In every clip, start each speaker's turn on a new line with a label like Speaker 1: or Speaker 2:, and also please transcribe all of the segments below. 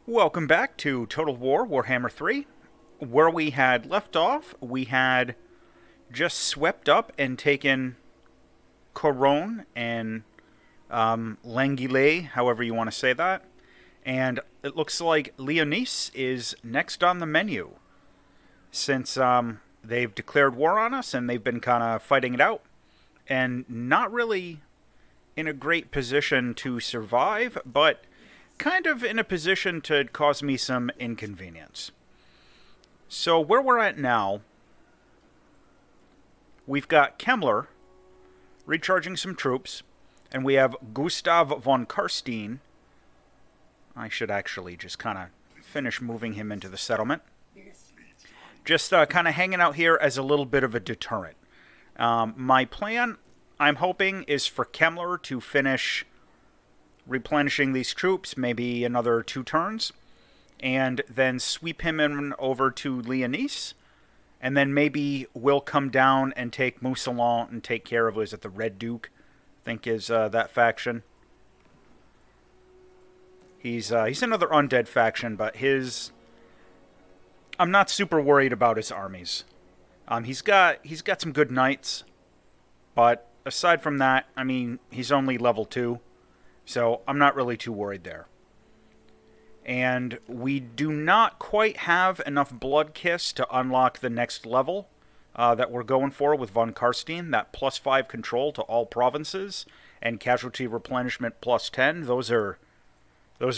Speaker 1: Welcome back to Total War Warhammer 3. Where we had left off, we had just swept up and taken Coron and Langile, however you want to say that. And it looks like Leonis is next on the menu since they've declared war on us and they've been kind of fighting it out and not really in a great position to survive, but kind of in a position to cause me some inconvenience. So where we're at now, we've got Kemmler recharging some troops, and we have Gustav von Karstein. I should actually just kind of finish moving him into the settlement. Just kind of hanging out here as a little bit of a deterrent. My plan, I'm hoping, is for Kemmler to finish replenishing these troops, maybe another 2 turns, and then sweep him in over to Leonis, and then maybe we'll come down and take Mousselant and take care of, is it the Red Duke, I think is that faction. He's another undead faction, but I'm not super worried about his armies. He's got some good knights, but aside from that, I mean, he's only level 2. So I'm not really too worried there. And we do not quite have enough Blood Kiss to unlock the next level that we're going for with von Karstein. That +5 control to all provinces and casualty replenishment +10. Those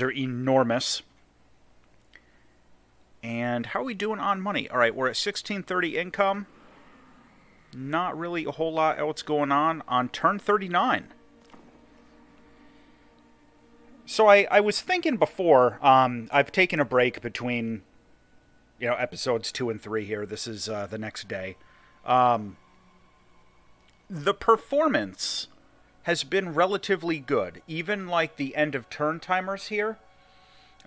Speaker 1: are enormous. And how are we doing on money? All right, we're at 1630 income. Not really a whole lot else going on turn 39. So I was thinking before, I've taken a break between, episodes 2 and 3 here. This is the next day. The performance has been relatively good, even like the end of turn timers here.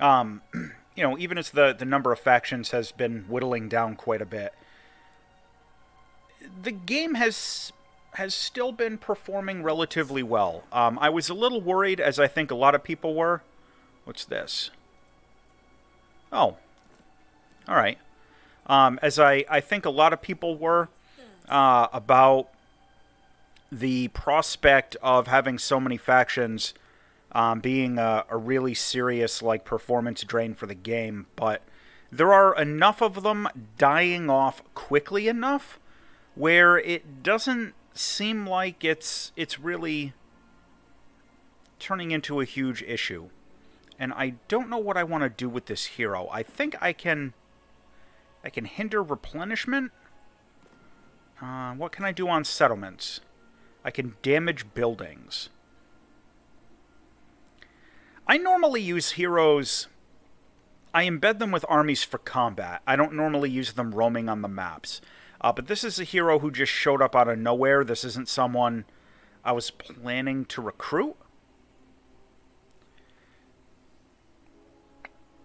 Speaker 1: Even as the number of factions has been whittling down quite a bit. The game has still been performing relatively well. I was a little worried, as I think a lot of people were. What's this? Oh. Alright. As I think a lot of people were about the prospect of having so many factions being a really serious performance drain for the game, but there are enough of them dying off quickly enough where it doesn't seem like it's really turning into a huge issue. And I don't know what I want to do with this hero. I think I can hinder replenishment. What can I do on settlements? I can damage buildings. I normally use heroes. I embed them with armies for combat. I don't normally use them roaming on the maps. But this is a hero who just showed up out of nowhere. This isn't someone I was planning to recruit.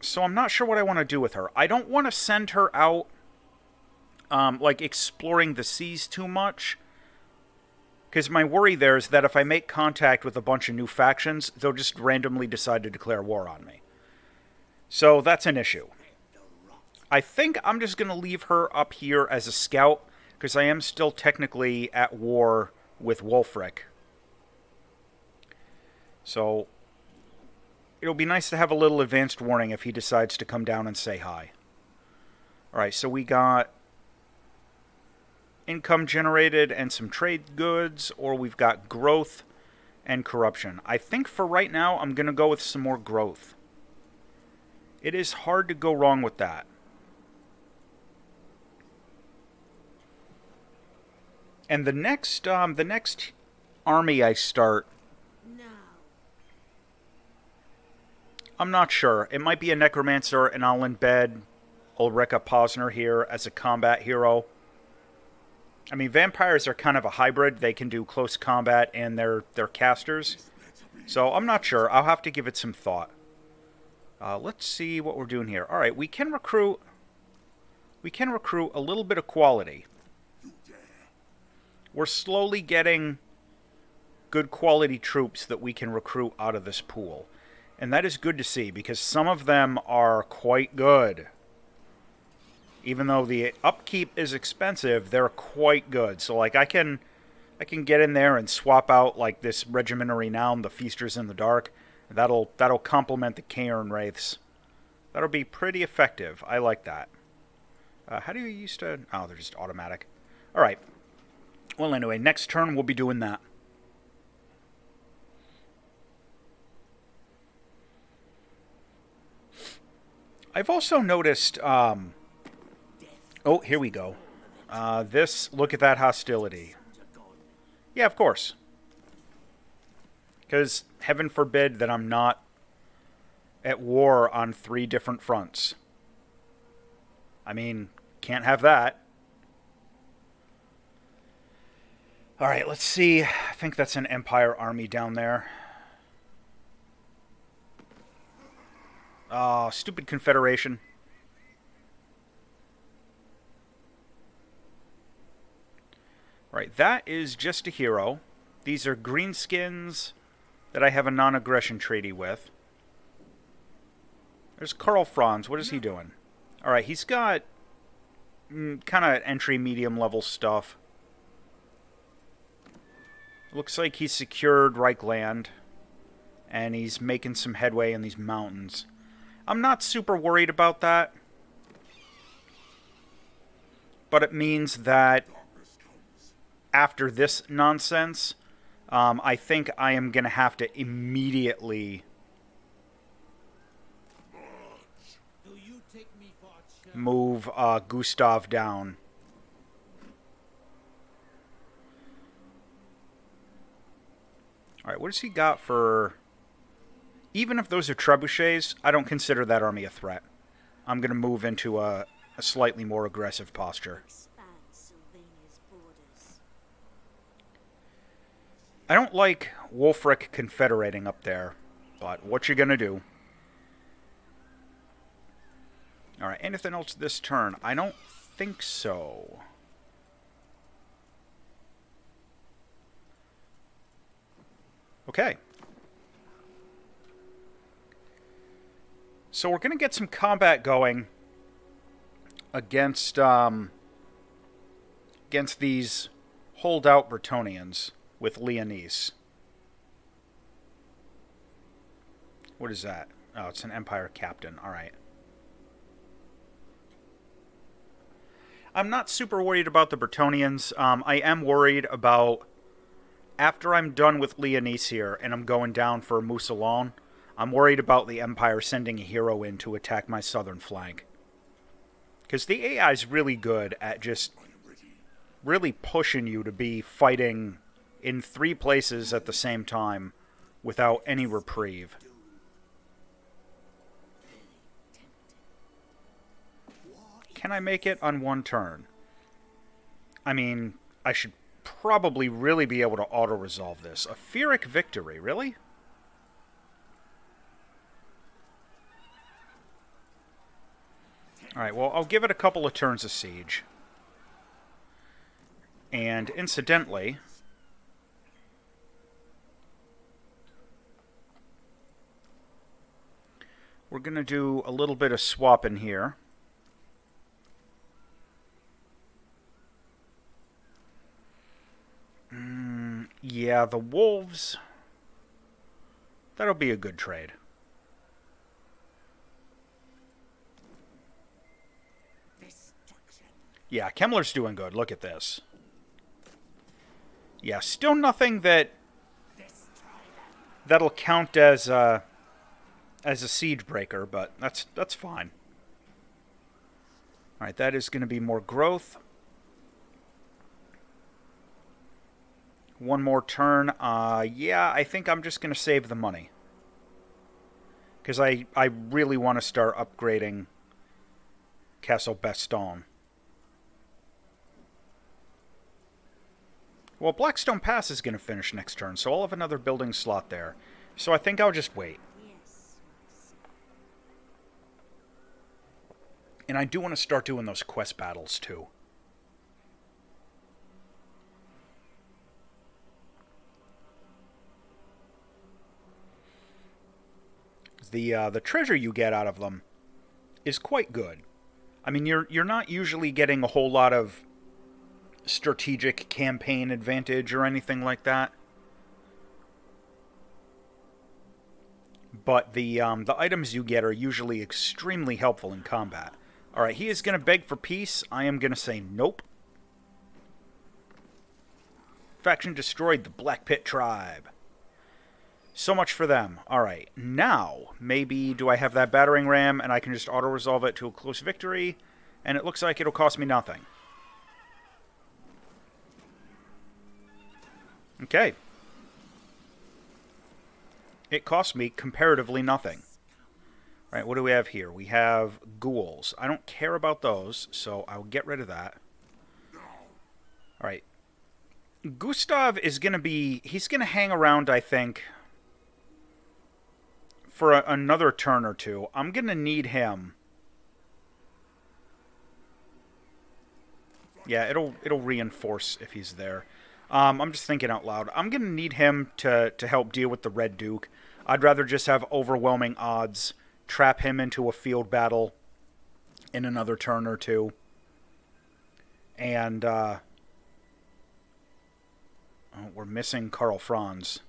Speaker 1: So I'm not sure what I want to do with her. I don't want to send her out, exploring the seas too much. Because my worry there is that if I make contact with a bunch of new factions, they'll just randomly decide to declare war on me. So that's an issue. I think I'm just going to leave her up here as a scout, because I am still technically at war with Wulfric. So it'll be nice to have a little advanced warning if he decides to come down and say hi. Alright, so we got income generated and some trade goods, or we've got growth and corruption. I think for right now, I'm going to go with some more growth. It is hard to go wrong with that. And the next army I start, I'm not sure. It might be a Necromancer, and I'll embed Ulrika Posner here as a combat hero. I mean, vampires are kind of a hybrid. They can do close combat, and they're casters. So I'm not sure. I'll have to give it some thought. Let's see what we're doing here. All right, we can recruit a little bit of quality. We're slowly getting good quality troops that we can recruit out of this pool. And that is good to see, because some of them are quite good. Even though the upkeep is expensive, they're quite good. So, like, I can get in there and swap out, like, this Regiment of Renown, the Feasters in the Dark. That'll complement the Cairn Wraiths. That'll be pretty effective. I like that. How do you used to... Oh, they're just automatic. Alright. Well, anyway, next turn we'll be doing that. I've also noticed... oh, here we go. Look at that hostility. Yeah, of course. Because heaven forbid that I'm not at war on 3 different fronts. I mean, can't have that. Alright, let's see. I think that's an Empire army down there. Oh, stupid Confederation. Right, that is just a hero. These are greenskins that I have a non-aggression treaty with. There's Karl Franz. What is he doing? Alright, he's got kind of entry medium level stuff. Looks like he's secured Reichland. And he's making some headway in these mountains. I'm not super worried about that. But it means that after this nonsense, I think I am going to have to immediately move Gustav down. Alright, what has he got for... Even if those are trebuchets, I don't consider that army a threat. I'm going to move into a slightly more aggressive posture. I don't like Wulfric confederating up there, but what you gonna do? Alright, anything else this turn? I don't think so. Okay. So we're gonna get some combat going against these holdout Bretonnians with Leonese. What is that? Oh, it's an Empire captain. Alright. I'm not super worried about the Bretonnians. I am worried about... After I'm done with Leonese here, and I'm going down for Mousillon, I'm worried about the Empire sending a hero in to attack my southern flank. Because the AI is really good at just really pushing you to be fighting in 3 places at the same time without any reprieve. Can I make it on 1 turn? I mean, I should probably really be able to auto-resolve this. A Pyrrhic victory, really? Alright, well, I'll give it a couple of turns of siege. And, incidentally... we're going to do a little bit of swapping here. Yeah, the wolves... that'll be a good trade. Yeah, Kemmler's doing good. Look at this. Yeah, still nothing that'll count as a siege breaker, but that's fine. All right, that is going to be more growth. 1 more turn. Yeah, I think I'm just going to save the money. Because I really want to start upgrading Castle Baston. Well, Blackstone Pass is going to finish next turn, so I'll have another building slot there. So I think I'll just wait. And I do want to start doing those quest battles, too. The treasure you get out of them is quite good. I mean, you're not usually getting a whole lot of strategic campaign advantage or anything like that. But the items you get are usually extremely helpful in combat. Alright, he is going to beg for peace. I am going to say nope. Faction destroyed the Black Pit tribe. So much for them. Alright, now, maybe do I have that battering ram and I can just auto-resolve it to a close victory? And it looks like it'll cost me nothing. Okay. It cost me comparatively nothing. All right, what do we have here? We have ghouls. I don't care about those, so I'll get rid of that. All right. Gustav is going to be... He's going to hang around, I think, for another turn or two. I'm going to need him. Yeah, it'll reinforce if he's there. I'm just thinking out loud. I'm going to need him to help deal with the Red Duke. I'd rather just have overwhelming odds, trap him into a field battle in another turn or two. And, oh, we're missing Karl Franz.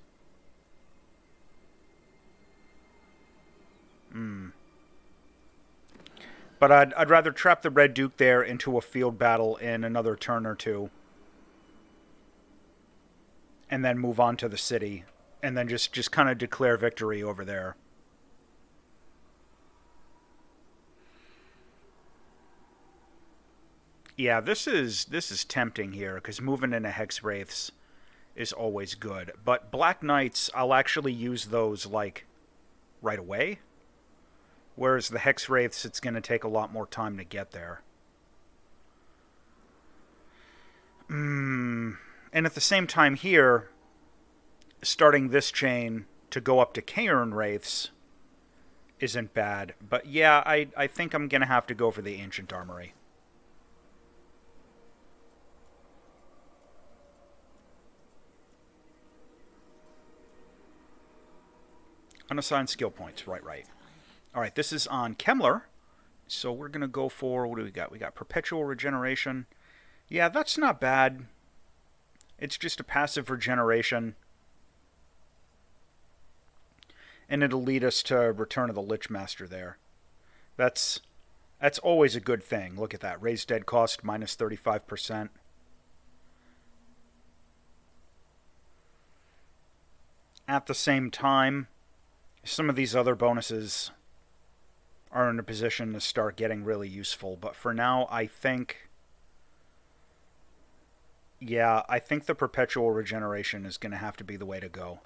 Speaker 1: But I'd rather trap the Red Duke there into a field battle in another turn or two. And then move on to the city. And then just kind of declare victory over there. Yeah, this is tempting here, because moving into Hex Wraiths is always good. But Black Knights, I'll actually use those, like, right away. Whereas the Hex Wraiths, it's going to take a lot more time to get there. And at the same time here, starting this chain to go up to Cairn Wraiths isn't bad. But yeah, I think I'm going to have to go for the Ancient Armory. Unassigned skill points, right. Alright, this is on Kemmler. So we're going to go for, what do we got? We got Perpetual Regeneration. Yeah, that's not bad. It's just a passive regeneration. And it'll lead us to Return of the Lich Master there. That's always a good thing. Look at that. Raise dead cost minus 35%. At the same time, some of these other bonuses are in a position to start getting really useful. But for now, I think... Yeah, I think the Perpetual Regeneration is going to have to be the way to go.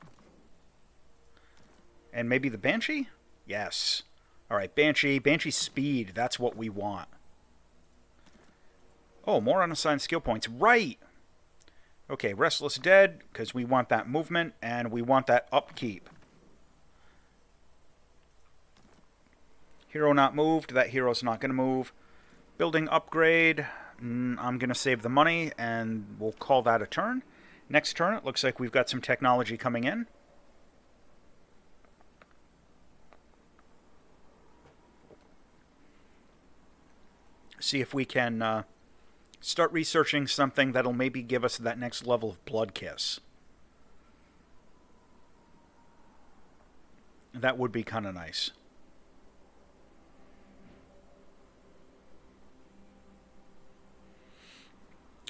Speaker 1: And maybe the Banshee? Yes. Alright, Banshee. Banshee speed. That's what we want. Oh, more unassigned skill points. Right! Okay, Restless Dead, because we want that movement, and we want that upkeep. Hero not moved. That hero's not going to move. Building upgrade. I'm going to save the money, and we'll call that a turn. Next turn, it looks like we've got some technology coming in. See if we can start researching something that'll maybe give us that next level of Blood Kiss. That would be kind of nice.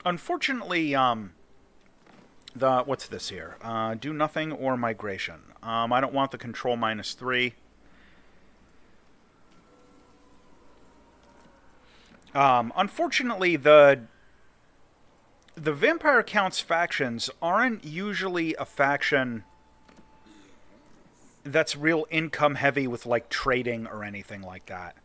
Speaker 1: Unfortunately, what's this here? Do nothing or migration. I don't want the control -3. Unfortunately, the Vampire Counts factions aren't usually a faction that's real income heavy with, like, trading or anything like that.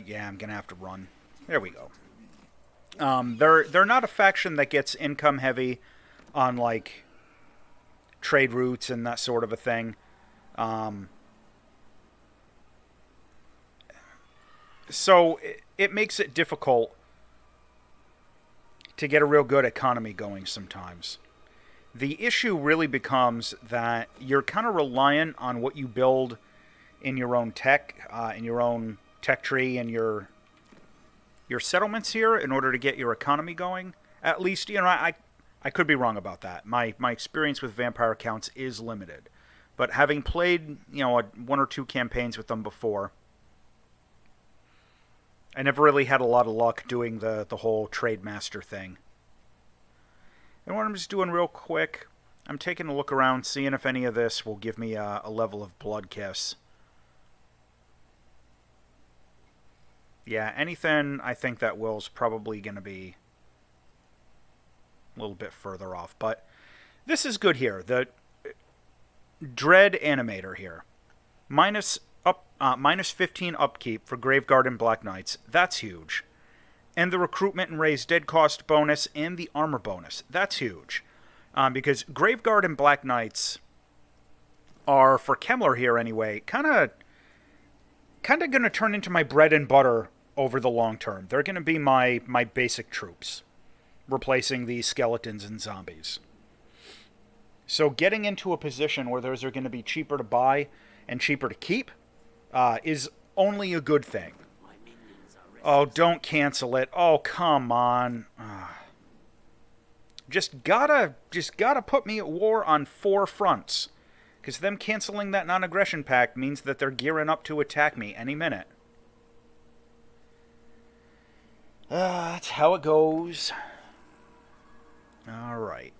Speaker 1: Yeah, I'm gonna have to run. There we go. They're not a faction that gets income heavy on, like, trade routes and that sort of a thing. So it makes it difficult to get a real good economy going sometimes. The issue really becomes that you're kind of reliant on what you build in your own tech, in your own tech tree and your settlements here in order to get your economy going. At least, I could be wrong about that. My experience with vampire counts is limited. But having played, one or two campaigns with them before, I never really had a lot of luck doing the whole trade master thing. And what I'm just doing real quick, I'm taking a look around, seeing if any of this will give me a level of blood kiss. Yeah, anything I think that will's probably going to be a little bit further off. But this is good here. The Dread Animator here. Minus 15 upkeep for Graveguard and Black Knights. That's huge. And the recruitment and raise dead cost bonus and the armor bonus. That's huge. Because Graveguard and Black Knights are, for Kemmler here anyway, kind of going to turn into my bread and butter over the long term. They're going to be my basic troops, replacing the skeletons and zombies. So getting into a position where those are going to be cheaper to buy and cheaper to keep is only a good thing. Oh, don't cancel it. Oh, come on. Just gotta put me at war on 4 fronts. Because them canceling that non-aggression pact means that they're gearing up to attack me any minute. That's how it goes. Alright.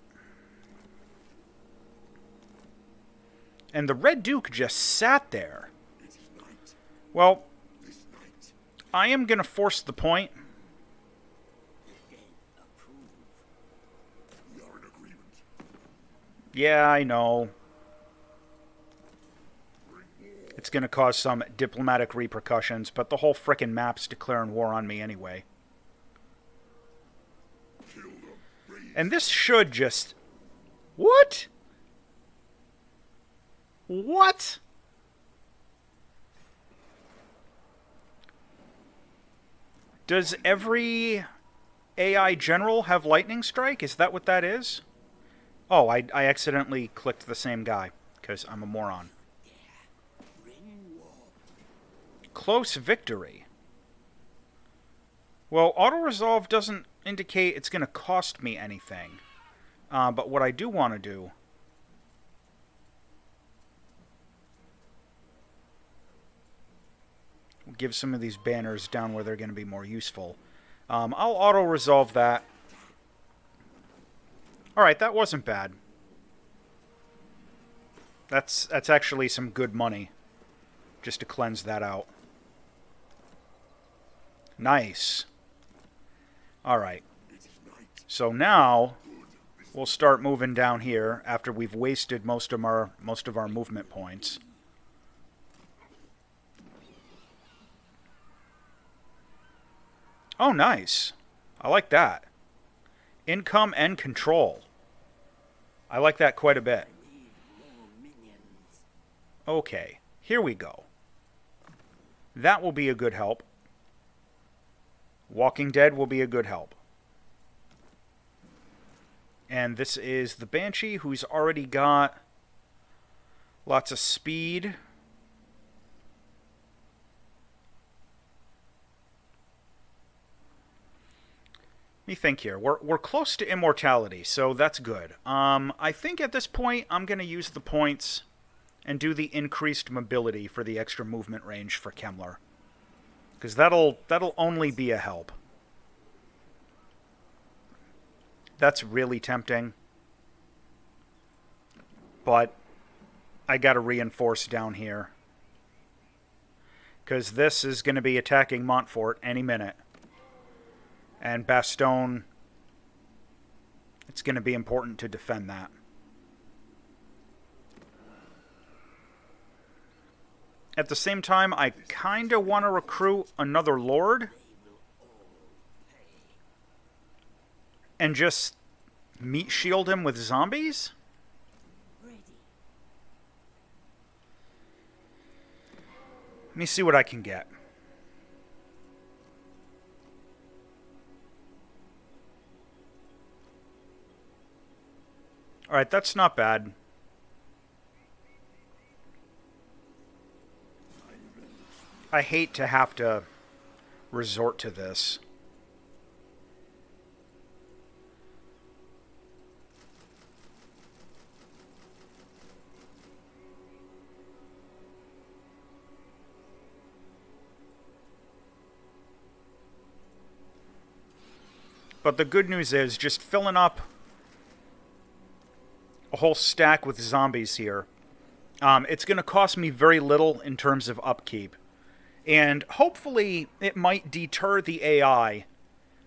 Speaker 1: And the Red Duke just sat there. Well, I am going to force the point. Yeah, I know. It's going to cause some diplomatic repercussions, but the whole frickin' map's declaring war on me anyway. And this should just... What? What? Does every AI general have lightning strike? Is that what that is? Oh, I accidentally clicked the same guy, because I'm a moron. Close victory. Well, auto-resolve doesn't indicate it's going to cost me anything. But what I do want to do... give some of these banners down where they're going to be more useful. I'll auto-resolve that. Alright, that wasn't bad. That's actually some good money. Just to cleanse that out. Nice. Alright. So now, we'll start moving down here after we've wasted most of our movement points. Oh, nice. I like that. Income and control. I like that quite a bit. Okay, here we go. That will be a good help. Walking Dead will be a good help. And this is the Banshee, who's already got lots of speed. Let me think here. We're close to immortality, so that's good. I think at this point I'm going to use the points and do the increased mobility for the extra movement range for Kemmler. Because that'll only be a help. That's really tempting. But I got to reinforce down here. Because this is going to be attacking Montfort any minute. And Bastogne, it's going to be important to defend that. At the same time, I kind of want to recruit another Lord. And just meat shield him with zombies? Let me see what I can get. Alright, that's not bad. I hate to have to resort to this. But the good news is, just filling up a whole stack with zombies here, it's going to cost me very little in terms of upkeep. And hopefully it might deter the AI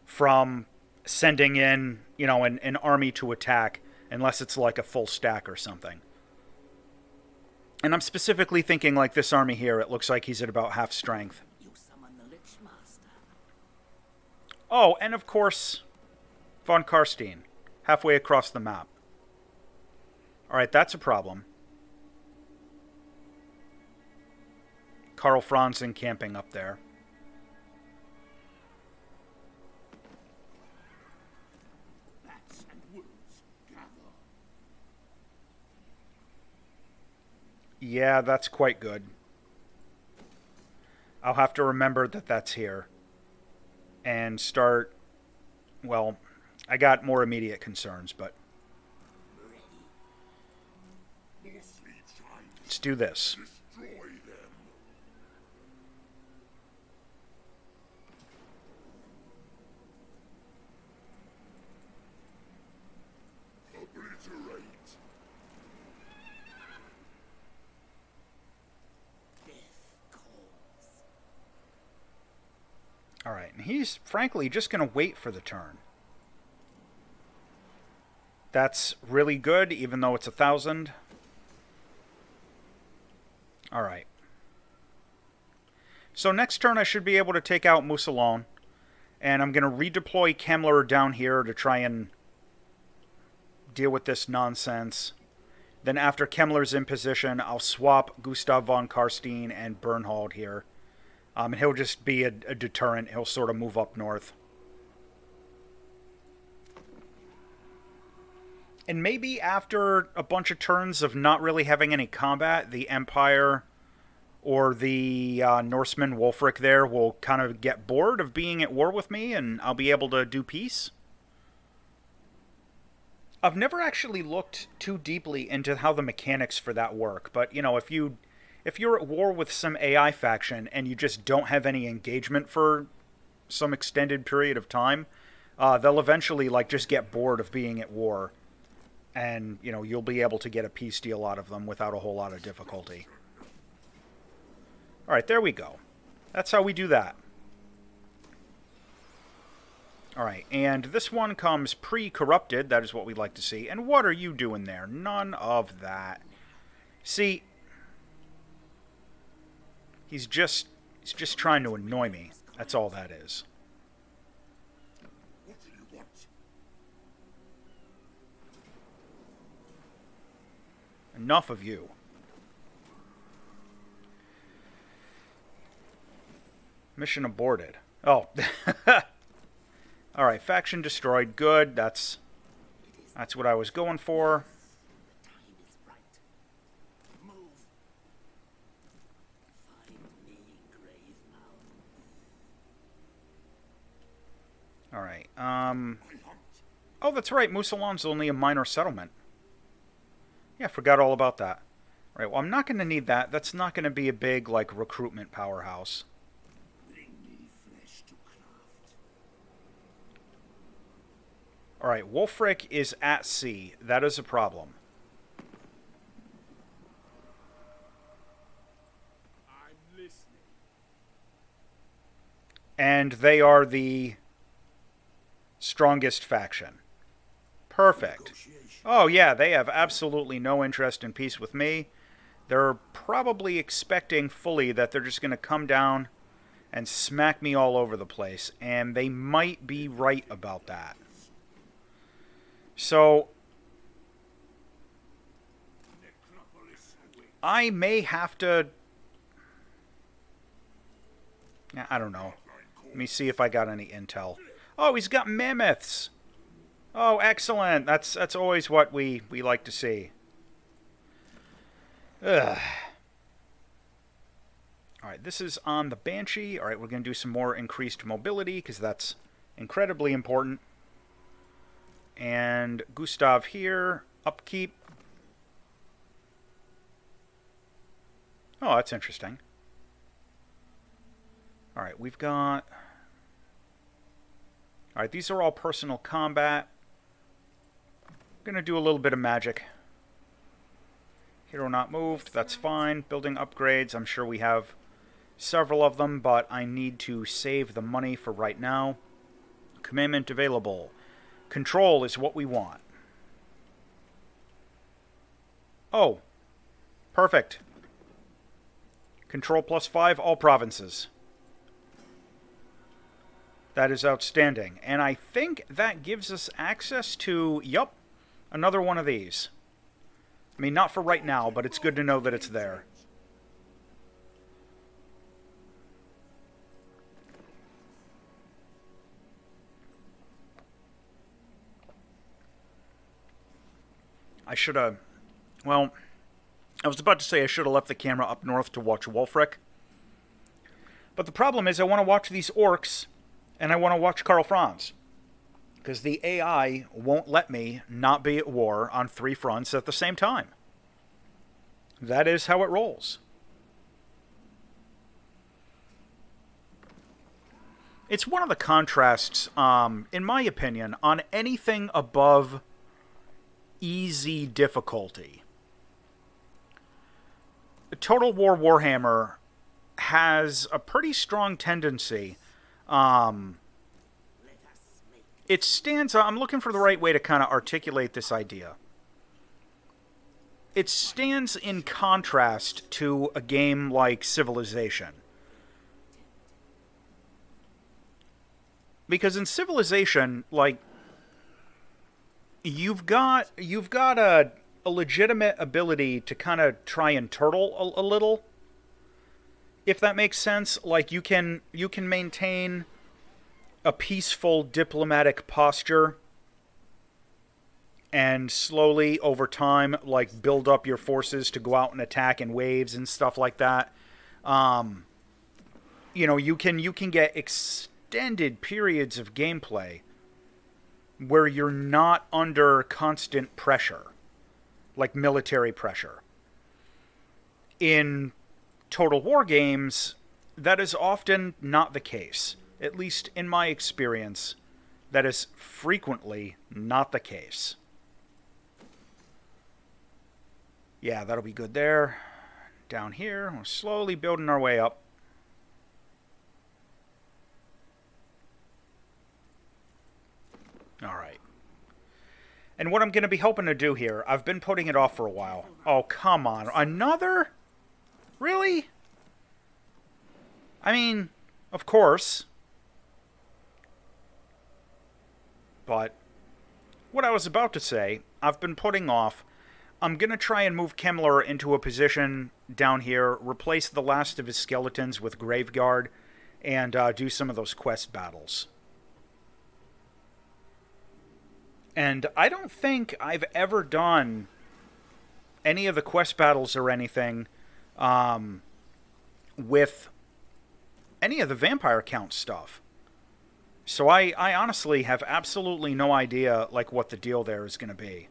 Speaker 1: from sending in, you know, an army to attack, unless it's like a full stack or something. And I'm specifically thinking like this army here, it looks like he's at about half strength.
Speaker 2: You summon the Lich Master.
Speaker 1: Oh, and of course, von Karstein, halfway across the map. Alright, that's a problem. Karl Franzen camping up there.
Speaker 2: Bats and wolves gather.
Speaker 1: Yeah, that's quite good. I'll have to remember that that's here. And start... Well, I got more immediate concerns, but... Let's do this. Alright, and he's, frankly, just going to wait for the turn. That's really good, even though it's 1,000. Alright. So next turn I should be able to take out Mousillon. And I'm going to redeploy Kemmler down here to try and deal with this nonsense. Then after Kemmler's in position, I'll swap Gustav von Karstein and Bernhold here. And he'll just be a deterrent. He'll sort of move up north. And maybe after a bunch of turns of not really having any combat, the Empire or the Norseman Wulfric there will kind of get bored of being at war with me, and I'll be able to do peace. I've never actually looked too deeply into how the mechanics for that work, but, you know, if you're at war with some AI faction and you just don't have any engagement for some extended period of time, they'll eventually, like, just get bored of being at war. And, you know, you'll be able to get a peace deal out of them without a whole lot of difficulty. Alright, there we go. That's how we do that. Alright, and this one comes pre-corrupted. That is what we'd like to see. And what are you doing there? None of that. See, he's just trying to annoy me. That's all that is.
Speaker 2: What do you want?
Speaker 1: Enough of you. Mission aborted. Oh. Alright, faction destroyed. Good. That's what I was going for.
Speaker 2: The time is right. Move. Find me, Grave Mound.
Speaker 1: Alright, oh, that's right. Mousillon's only a minor settlement. Yeah, forgot all about that. Right, well, I'm not going to need that. That's not going to be a big, like, recruitment powerhouse.
Speaker 2: Bring me flesh to craft.
Speaker 1: Alright, Wulfric is at sea. That is a problem.
Speaker 2: I'm listening.
Speaker 1: And they are the strongest faction. Perfect. Oh, yeah, they have absolutely no interest in peace with me. They're probably expecting fully that they're just going to come down and smack me all over the place. And they might be right about that. So, I may have to... I don't know. Let me see if I got any intel. Oh, he's got mammoths! Oh, excellent. That's always what we like to see. Ugh. Alright, this is on the Banshee. Alright, we're going to do some more increased mobility, because that's incredibly important. And Gustav here. Upkeep. Oh, that's interesting. Alright, we've got... Alright, these are all personal combat. Going to do a little bit of magic. Hero not moved, that's fine. Building upgrades, I'm sure we have several of them, but I need to save the money for right now. Commandment available. Control is what we want. Oh, perfect. Control +5, all provinces. That is outstanding. And I think that gives us access to, yup, another one of these. I mean, not for right now, but it's good to know that it's there. I should have... Well, I was about to say I should have left the camera up north to watch Wulfric. But the problem is I want to watch these orcs, and I want to watch Karl Franz. Because the AI won't let me not be at war on 3 fronts at the same time. That is how it rolls. It's one of the contrasts, in my opinion, on anything above easy difficulty. Total War Warhammer has a pretty strong tendency. It stands... I'm looking for the right way to kind of articulate this idea. It stands in contrast to a game like Civilization. Because in Civilization, like, you've got a legitimate ability to kind of try and turtle a little, if that makes sense. Like, you can maintain a peaceful diplomatic posture and slowly over time, like, build up your forces to go out and attack in waves and stuff like that. You know, you can get extended periods of gameplay where you're not under constant pressure, like military pressure. In Total War games, that is often not the case. At least in my experience, that is frequently not the case. Yeah, that'll be good there. Down here, we're slowly building our way up. Alright. And what I'm going to be hoping to do here, I've been putting it off for a while. Oh, come on. Another? Really? I mean, of course. But what I was about to say, I've been putting off. I'm going to try and move Kemmler into a position down here, replace the last of his skeletons with Graveguard, and do some of those quest battles. And I don't think I've ever done any of the quest battles or anything with any of the vampire count stuff. So I honestly have absolutely no idea, like, what the deal there is going to be.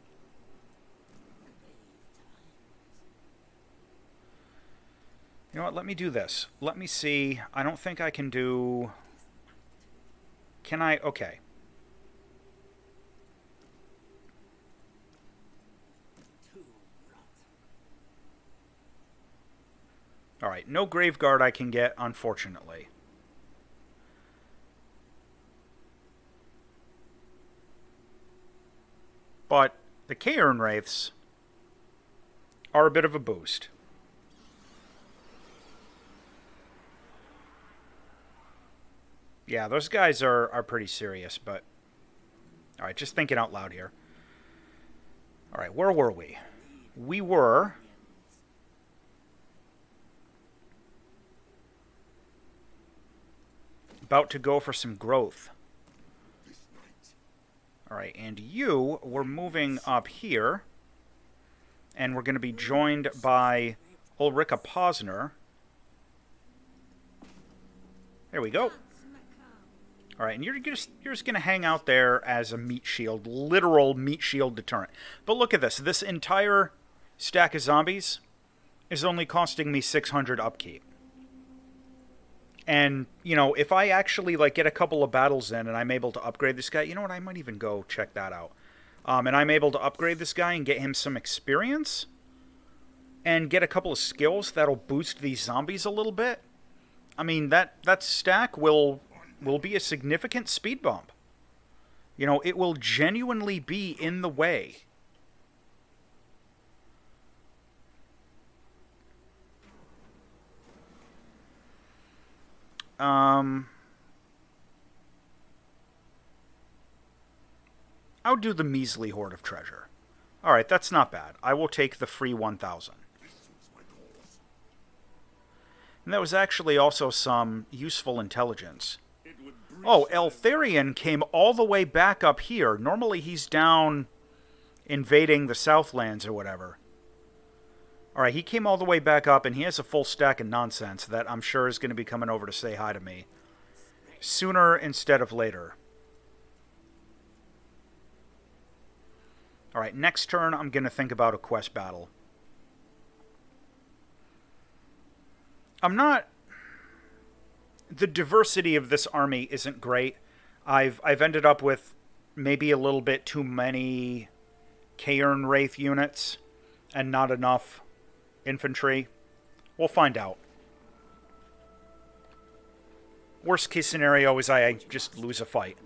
Speaker 1: You know what? Let me do this. Let me see. I don't think I can do... Can I? Okay. Alright, no Graveguard I can get, unfortunately. But the Cairn Wraiths are a bit of a boost. Yeah, those guys are pretty serious, but... Alright, just thinking out loud here. Alright, where were we? We were... about to go for some growth. Alright, and you, we're moving up here. And we're going to be joined by Ulrika Posner. There we go. Alright, and you're just going to hang out there as a meat shield. Literal meat shield deterrent. But look at this. This entire stack of zombies is only costing me 600 upkeep. And, you know, if I actually, like, get a couple of battles in and I'm able to upgrade this guy, you know what, I might even go check that out. And I'm able to upgrade this guy and get him some experience and get a couple of skills that'll boost these zombies a little bit. I mean, that stack will be a significant speed bump. You know, it will genuinely be in the way. I'll do the measly hoard of treasure. Alright, that's not bad. I will take the free 1,000. And that was actually also some useful intelligence. Oh, Eltharion came all the way back up here. Normally he's down invading the Southlands or whatever. Alright, he came all the way back up, and he has a full stack of nonsense that I'm sure is going to be coming over to say hi to me. Sooner instead of later. Alright, next turn I'm going to think about a quest battle. I'm not... The diversity of this army isn't great. I've ended up with maybe a little bit too many Cairn Wraith units and not enough infantry. We'll find out. Worst case scenario is I just lose a fight.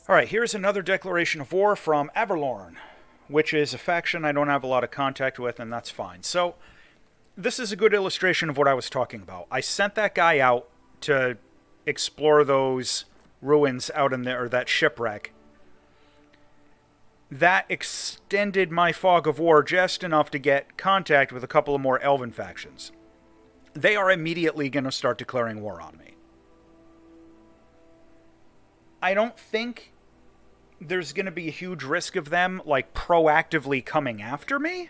Speaker 1: Alright, here's another declaration of war from Averlorn, which is a faction I don't have a lot of contact with, and that's fine. So, this is a good illustration of what I was talking about. I sent that guy out to explore those ruins out in there, or that shipwreck. That extended my fog of war just enough to get contact with a couple of more elven factions. They are immediately going to start declaring war on me. I don't think there's going to be a huge risk of them, like, proactively coming after me.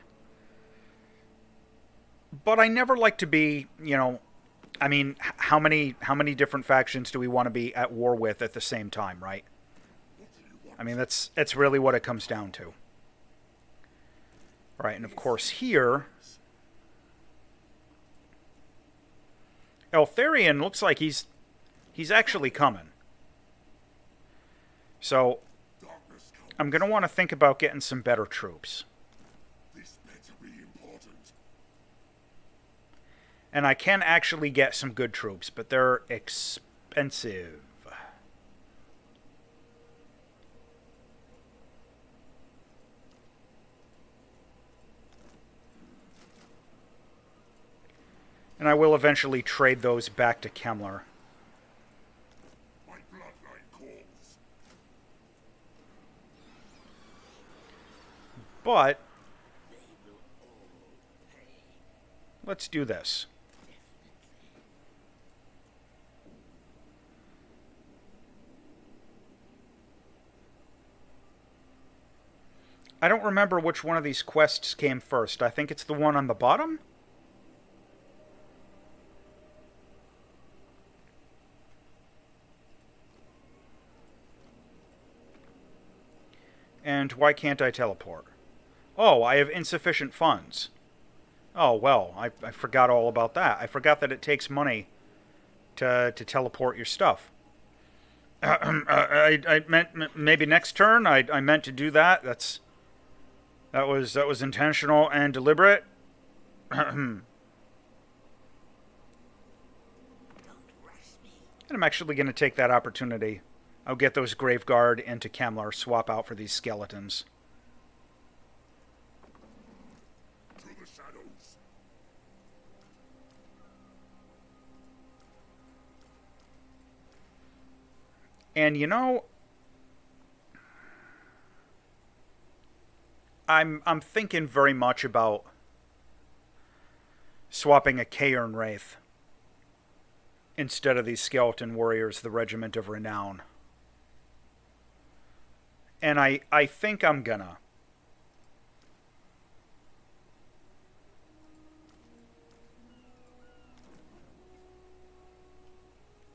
Speaker 1: But I never like to be, you know, I mean, how many different factions do we want to be at war with at the same time, right? I mean, that's really what it comes down to. Right, and of course here, Eltharion looks like he's actually coming. So, I'm going to want to think about getting some better troops.
Speaker 2: This better be important.
Speaker 1: And I can actually get some good troops, but they're expensive. And I will eventually trade those back to Kemmler.
Speaker 2: My bloodline calls.
Speaker 1: But let's do this. I don't remember which one of these quests came first. I think it's the one on the bottom? And why can't I teleport? Oh, I have insufficient funds. Oh, well, I forgot all about that. I forgot that it takes money to teleport your stuff. I meant maybe next turn. I meant to do that. That was intentional and deliberate. And I'm actually going to take that opportunity. I'll get those Graveguard into Kemmler, swap out for these skeletons.
Speaker 2: To the shadows.
Speaker 1: And you know, I'm thinking very much about swapping a Cairn Wraith instead of these skeleton warriors, the Regiment of Renown. And I think I'm gonna.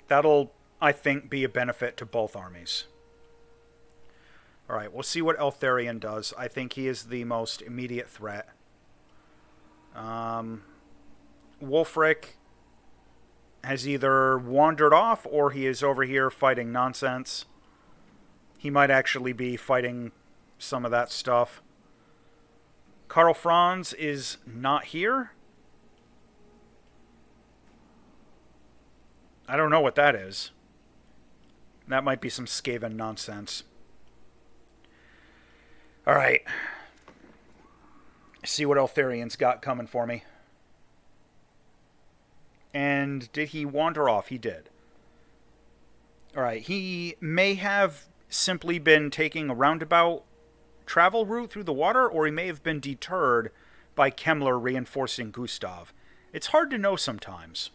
Speaker 1: That'll, I think, be a benefit to both armies. Alright, we'll see what Eltharion does. I think he is the most immediate threat. Wulfric has either wandered off or he is over here fighting nonsense. He might actually be fighting some of that stuff. Karl Franz is not here. I don't know what that is. That might be some Skaven nonsense. Alright. See what Eltharion's got coming for me. And did he wander off? He did. Alright, he may have simply been taking a roundabout travel route through the water, or he may have been deterred by Kemmler reinforcing Gustav. It's hard to know sometimes.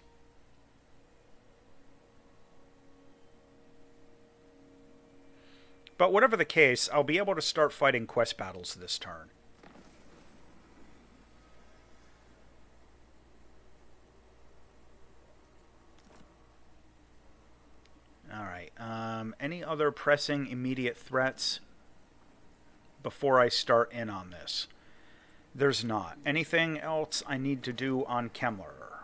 Speaker 1: But whatever the case, I'll be able to start fighting quest battles this turn. Alright, any other pressing immediate threats before I start in on this? There's not. Anything else I need to do on Kemmler?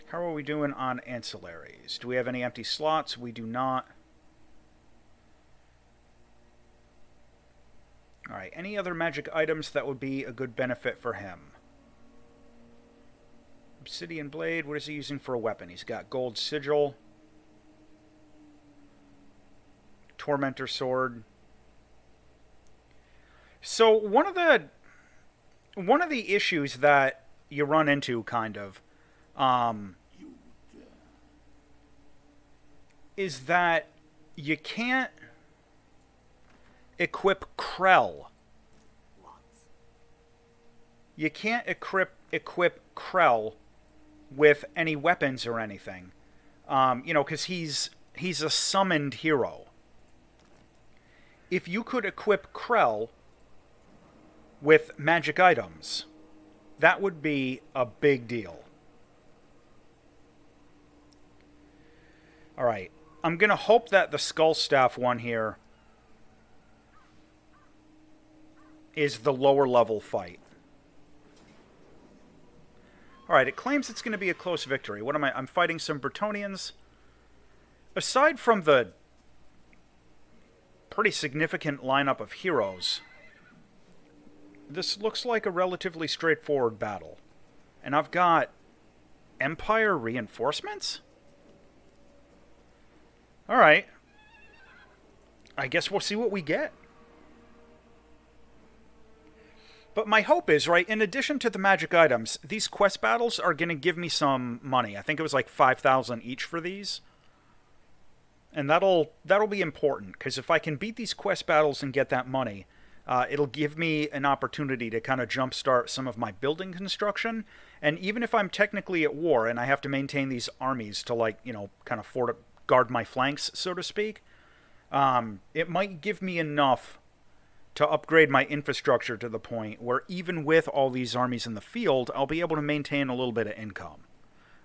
Speaker 1: How are we doing on ancillaries? Do we have any empty slots? We do not. Alright, any other magic items that would be a good benefit for him? Obsidian Blade, what is he using for a weapon? He's got Gold Sigil. Tormentor Sword. So one of the issues that you run into, kind of, is that you can't equip Krell.
Speaker 2: What?
Speaker 1: You can't equip Krell with any weapons or anything. Because he's a summoned hero. If you could equip Krell with magic items, that would be a big deal. Alright, I'm going to hope that the Skull Staff one here is the lower level fight. Alright, it claims it's going to be a close victory. What am I? I'm fighting some Bretonnians. Aside from the pretty significant lineup of heroes, this looks like a relatively straightforward battle. And I've got Empire reinforcements? Alright. I guess we'll see what we get. But my hope is, right, in addition to the magic items, these quest battles are going to give me some money. I think it was like 5,000 each for these. And that'll be important, because if I can beat these quest battles and get that money, it'll give me an opportunity to kind of jumpstart some of my building construction. And even if I'm technically at war and I have to maintain these armies to, like, kind of guard my flanks, so to speak, it might give me enough to upgrade my infrastructure to the point where even with all these armies in the field, I'll be able to maintain a little bit of income.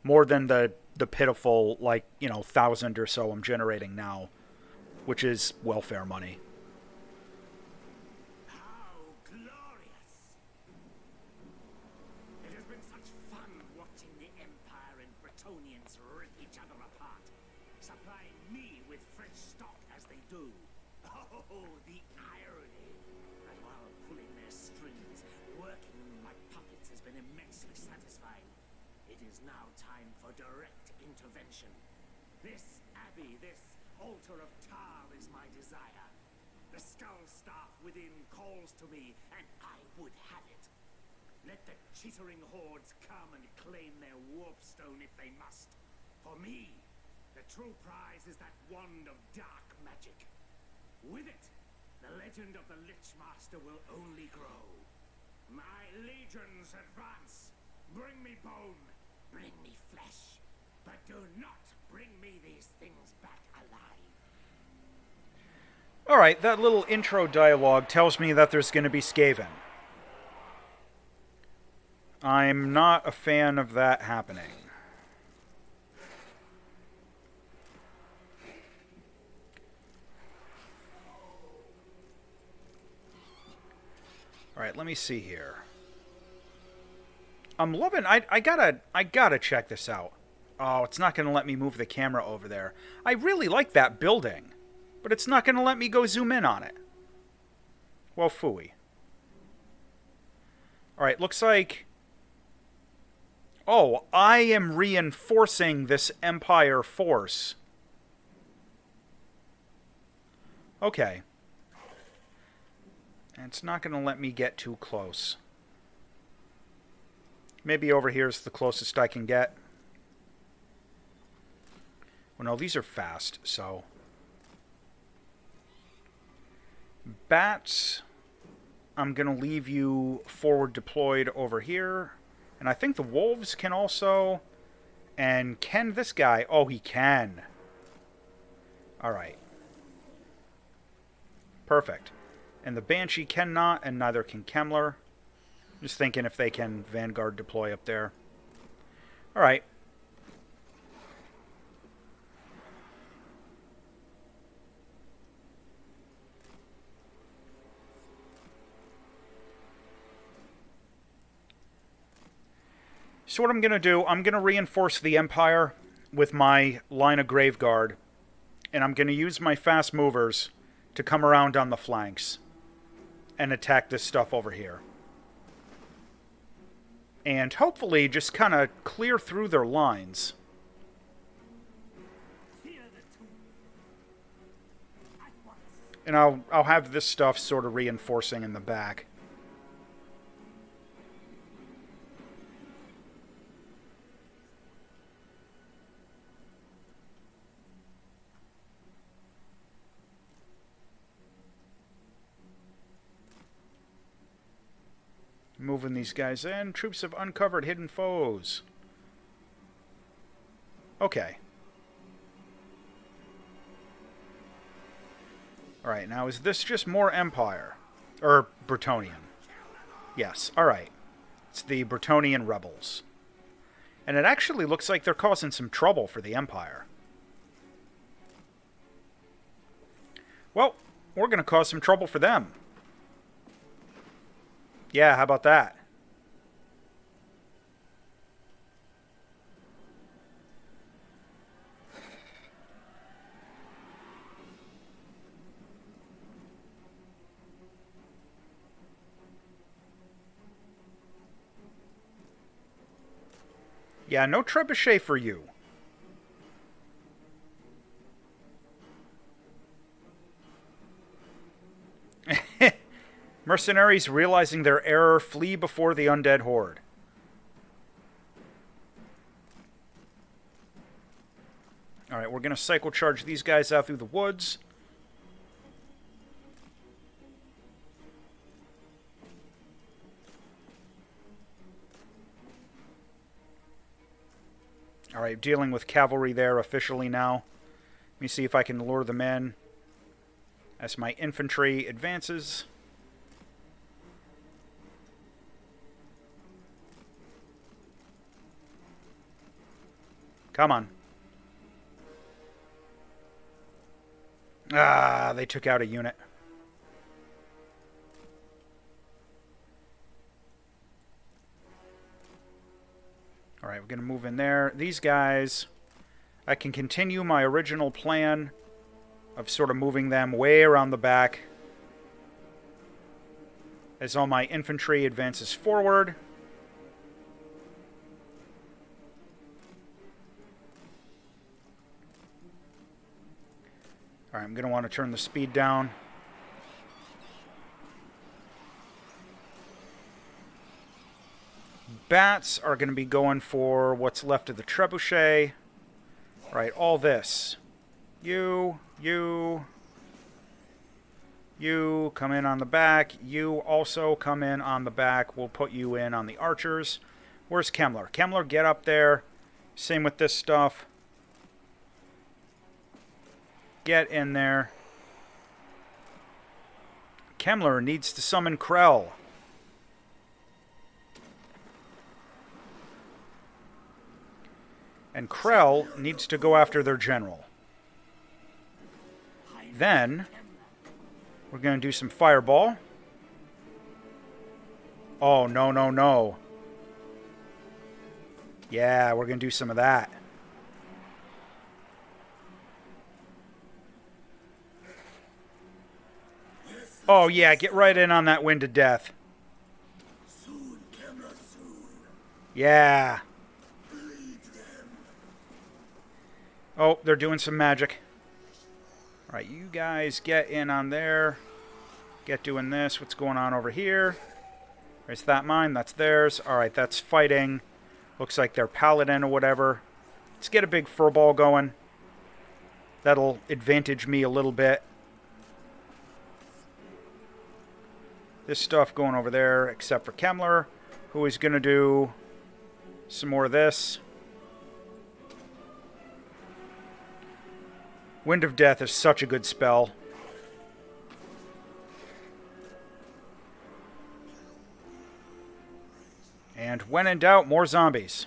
Speaker 1: More than the pitiful, 1,000 or so I'm generating now, which is welfare money.
Speaker 2: How glorious! It has been such fun watching the Empire and Bretonnians rip each other apart, supplying me with fresh stock as they do. Oh, the irony! And while pulling their strings, working them like puppets has been immensely satisfying. It is now time for direct intervention. This abbey, this altar of Tal is my desire. The skull staff within calls to me, and I would have it. Let the chittering hordes come and claim their warpstone if they must. For me, the true prize is that wand of dark magic. With it, the legend of the Lich Master will only grow. My legions advance. Bring me bone. Bring me flesh. But do not bring me these things back alive.
Speaker 1: Alright, that little intro dialogue tells me that there's going to be Skaven. I'm not a fan of that happening. Alright, let me see here. I'm loving... I gotta check this out. Oh, it's not going to let me move the camera over there. I really like that building, but it's not going to let me go zoom in on it. Well, phooey. Alright, looks like... Oh, I am reinforcing this Empire force. Okay. And it's not going to let me get too close. Maybe over here is the closest I can get. Well, no, these are fast, so... Bats, I'm going to leave you forward deployed over here. And I think the wolves can also... And can this guy? Oh, he can. Alright. Perfect. And the Banshee cannot, and neither can Kemmler. Just thinking if they can Vanguard deploy up there. Alright. So what I'm going to do, I'm going to reinforce the Empire with my line of Graveguard. And I'm going to use my fast movers to come around on the flanks and attack this stuff over here. And hopefully just kind of clear through their lines. And I'll have this stuff sort of reinforcing in the back. Moving these guys in. Troops have uncovered hidden foes. Okay. Alright, now is this just more Empire? Or Bretonnian? Yes, alright. It's the Bretonnian rebels. And it actually looks like they're causing some trouble for the Empire. Well, we're going to cause some trouble for them. Yeah, how about that? Yeah, no trebuchet for you. Mercenaries realizing their error flee before the undead horde. Alright, we're going to cycle charge these guys out through the woods. Alright, dealing with cavalry there officially now. Let me see if I can lure them in as my infantry advances. Come on. Ah, they took out a unit. Alright, we're going to move in there. These guys, I can continue my original plan of sort of moving them way around the back as all my infantry advances forward. Alright, I'm going to want to turn the speed down. Bats are going to be going for what's left of the trebuchet. Alright, all this. You come in on the back. You also come in on the back. We'll put you in on the archers. Where's Kemmler? Kemmler, get up there. Same with this stuff. Get in there. Kemmler needs to summon Krell. And Krell needs to go after their general. Then, we're going to do some fireball. Oh, no, no, no. Yeah, we're going to do some of that. Oh, yeah, get right in on that wind of death. Yeah. Oh, they're doing some magic. Alright, you guys get in on there. Get doing this. What's going on over here? Is that mine? That's theirs. Alright, that's fighting. Looks like they're paladin or whatever. Let's get a big furball going. That'll advantage me a little bit. This stuff going over there, except for Kemmler, who is going to do some more of this. Wind of Death is such a good spell. And when in doubt, more zombies.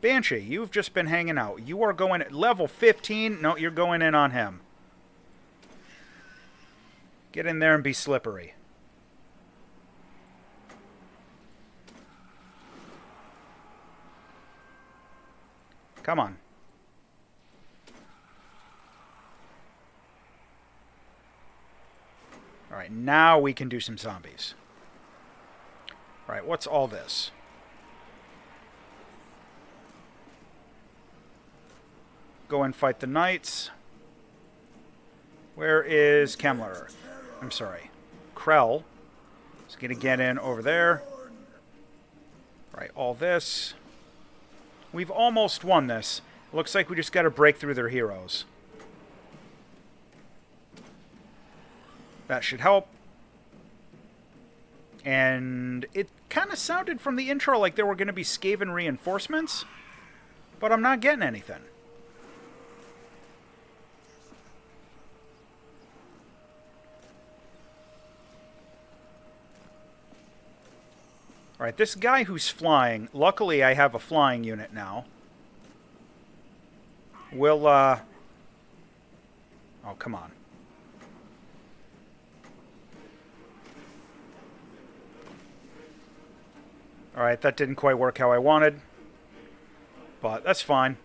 Speaker 1: Banshee, you've just been hanging out. You are going at level 15. No, you're going in on him. Get in there and be slippery. Come on. Alright, now we can do some zombies. Alright, what's all this? Go and fight the knights. Where is Kemmler? I'm sorry. Krell is going to get in over there. Right, all this. We've almost won this. Looks like we just got to break through their heroes. That should help. And it kind of sounded from the intro like there were going to be Skaven reinforcements, but I'm not getting anything. Alright, this guy who's flying, luckily I have a flying unit now. Will, oh, come on. Alright, that didn't quite work how I wanted. But that's fine.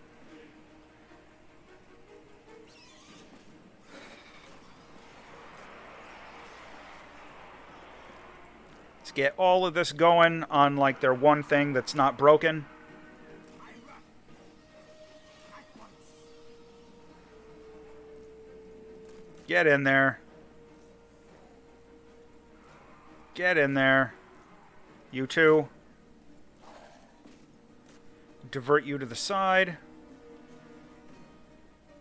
Speaker 1: Let's get all of this going on, like, their one thing that's not broken. Get in there. Get in there. You two. Divert you to the side.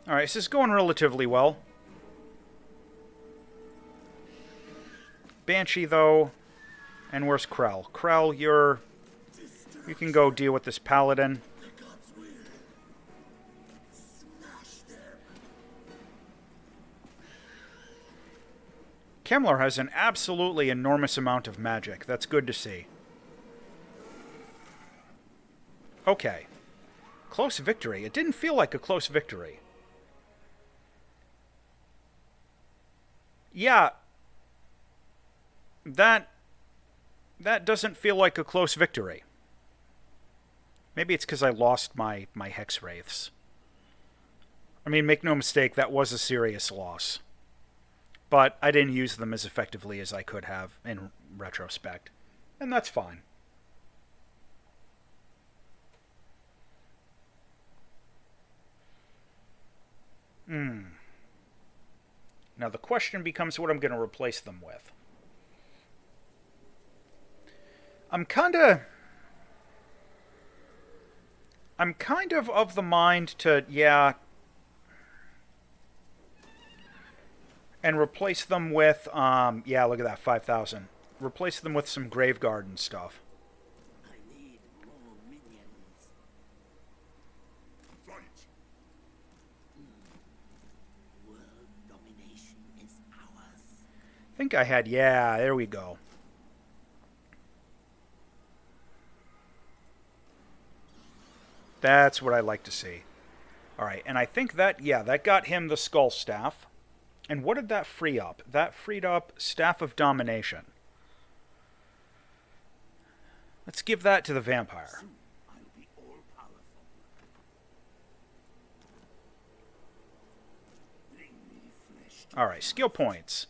Speaker 1: Alright, this is going relatively well. Banshee, though. And where's Krell? Krell, you can go deal with this paladin. Kemmler has an absolutely enormous amount of magic. That's good to see. Okay. Close victory. It didn't feel like a close victory. Yeah. That doesn't feel like a close victory. Maybe it's because I lost my Hex Wraiths. I mean, make no mistake, that was a serious loss. But I didn't use them as effectively as I could have in retrospect. And that's fine. Now the question becomes what I'm going to replace them with. I'm kind of the mind to, yeah, and replace them with, yeah, look at that, 5,000. Replace them with some Graveguard and stuff.
Speaker 2: I need more minions. Fight. World domination is ours.
Speaker 1: think I had... Yeah, there we go. That's what I like to see. Alright, and I think that... Yeah, that got him the Skull Staff. And what did that free up? That freed up Staff of Domination. Let's give that to the vampire. Alright, skill points.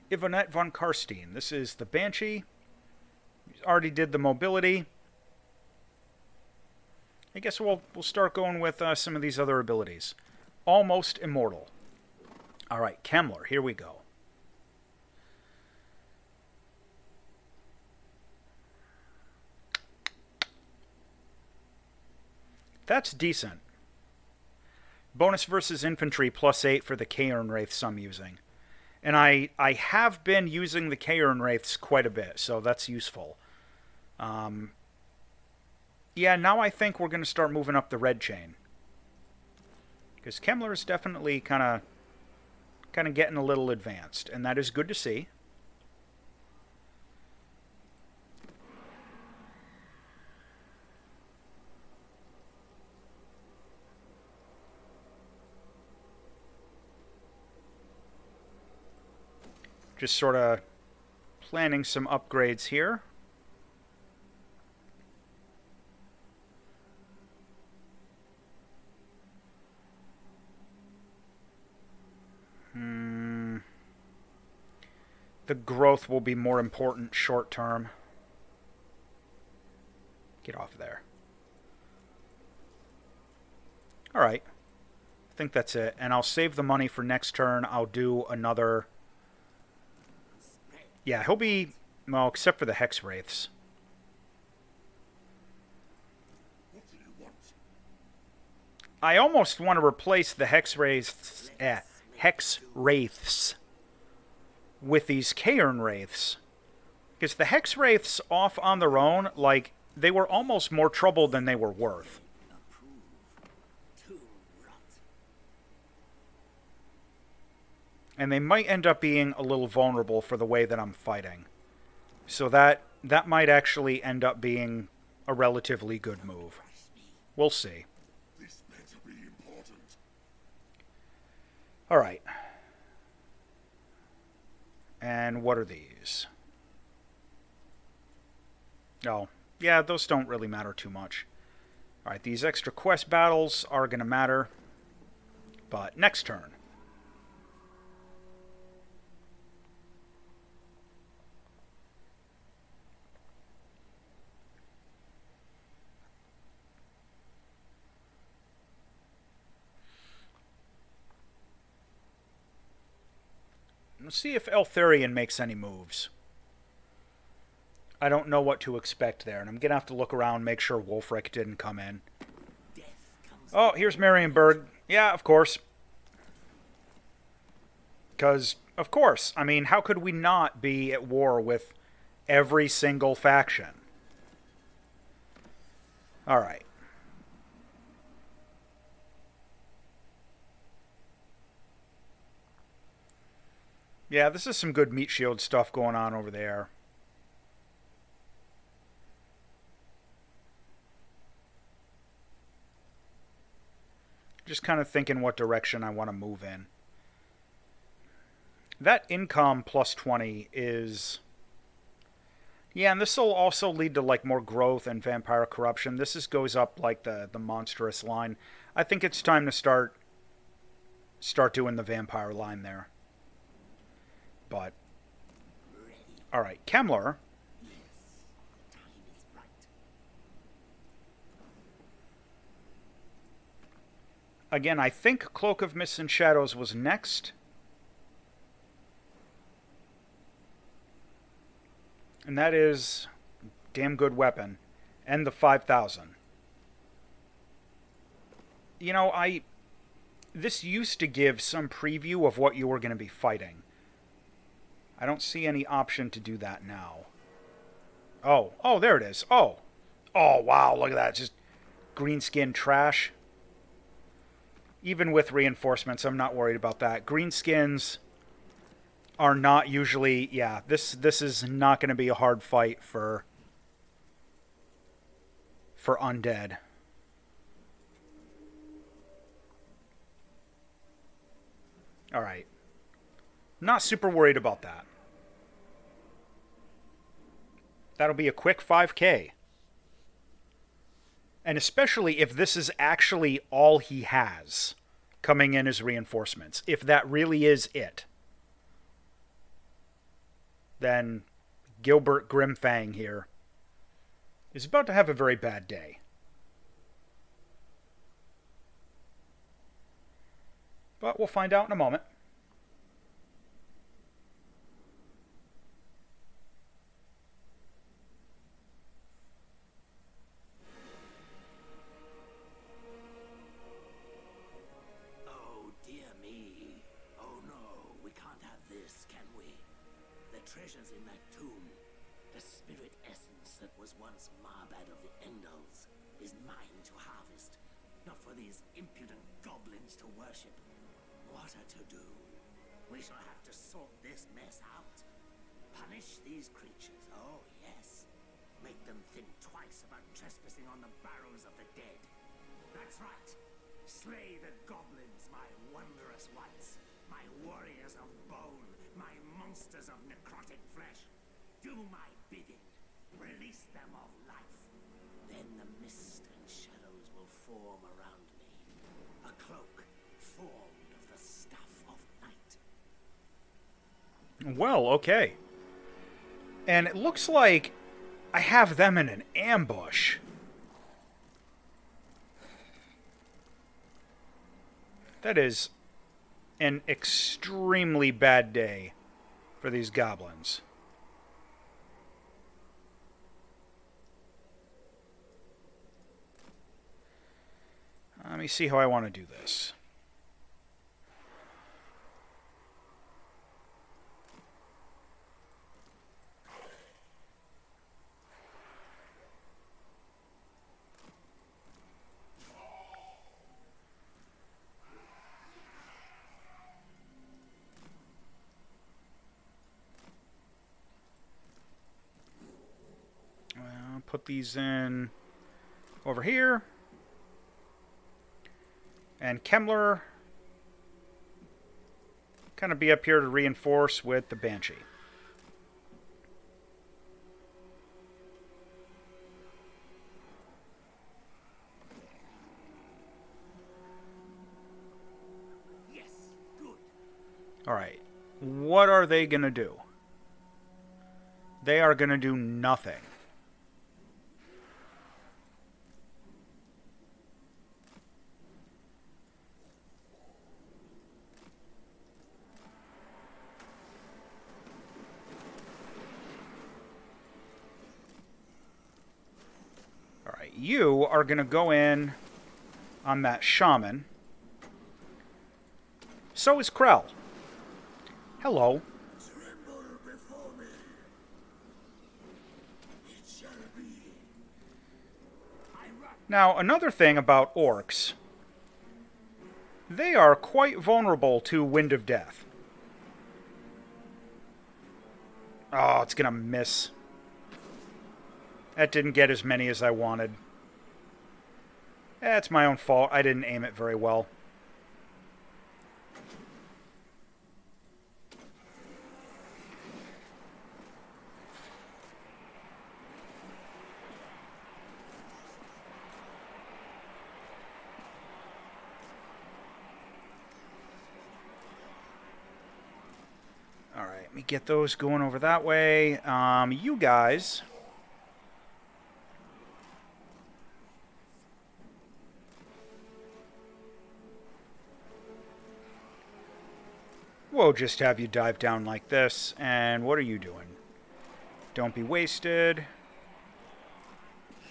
Speaker 1: Yvonette von Karstein. This is the Banshee. Already did the mobility. I guess we'll start going with some of these other abilities. Almost Immortal. Alright, Kemmler. Here we go. That's decent. Bonus versus infantry +8 for the Cairn Wraiths I'm using. And I have been using the Cairn Wraiths quite a bit, so that's useful. Yeah, now I think we're going to start moving up the red chain. Because Kemmler is definitely kind of getting a little advanced, and that is good to see. Just sort of planning some upgrades here. The growth will be more important short term. Get off there. Alright. I think that's it. And I'll save the money for next turn. I'll do another... Yeah, he'll be... Well, except for the Hex Wraiths. I almost want to replace the Hex Wraiths with these Cairn Wraiths. Because the Hex Wraiths off on their own, like, they were almost more trouble than they were worth. And they might end up being a little vulnerable for the way that I'm fighting. So that might actually end up being a relatively good move. We'll see. Alright. And what are these? Oh, yeah, those don't really matter too much. Alright, these extra quest battles are going to matter. But next turn. Let's see if Eltharion makes any moves. I don't know what to expect there, and I'm going to have to look around, make sure Wulfric didn't come in. Oh, here's Marienburg. Yeah, of course. Because, of course, I mean, how could we not be at war with every single faction? Alright. Yeah, this is some good meat shield stuff going on over there. Just kind of thinking what direction I want to move in. That income plus 20 is... Yeah, and this will also lead to like more growth and vampire corruption. This goes up like the monstrous line. I think it's time to start doing the vampire line there. But, alright, Kemmler. Again, I think Cloak of Mists and Shadows was next. And that is damn good weapon. And the 5,000. You know, this used to give some preview of what you were going to be fighting. I don't see any option to do that now. Oh, there it is. Oh, wow, look at that. Just green skin trash. Even with reinforcements, I'm not worried about that. Green skins are not usually... Yeah, this is not going to be a hard fight for undead. Alright. Not super worried about that. That'll be a quick 5k. And especially if this is actually all he has coming in as reinforcements. If that really is it, then Gilbert Grimfang here is about to have a very bad day. But we'll find out in a moment.
Speaker 2: Oh, dear me. Oh no, we can't have this, can we? The treasures in that tomb, the spirit essence that was once Marbad of the Endals, is mine to harvest, not for these impudent goblins to worship. What a to-do. We shall have to sort this mess out. Punish these creatures, oh yes. Make them think twice about trespassing on the barrows of the dead. That's right. Slay the goblins, my wondrous ones. My warriors of bone, my monsters of necrotic flesh. Do my bidding. Release them of life. Then the mist and shadows will form around me. A cloak formed of the stuff of night.
Speaker 1: Well, okay. And it looks like I have them in an ambush. That is an extremely bad day for these goblins. Let me see how I want to do this. Well, put these in over here. And Kemmler kind of be up here to reinforce with the Banshee.
Speaker 2: Yes, good.
Speaker 1: Alright, what are they going to do? They are going to do nothing. Alright, you are going to go in on that shaman. So is Krell. Hello.
Speaker 2: Tremble before me. It shall be. I run.
Speaker 1: Now, another thing about orcs. They are quite vulnerable to Wind of Death. Oh, it's gonna miss. That didn't get as many as I wanted. That's my own fault. I didn't aim it very well. Alright, let me get those going over that way. You guys... We'll just have you dive down like this. And what are you doing? Don't be wasted.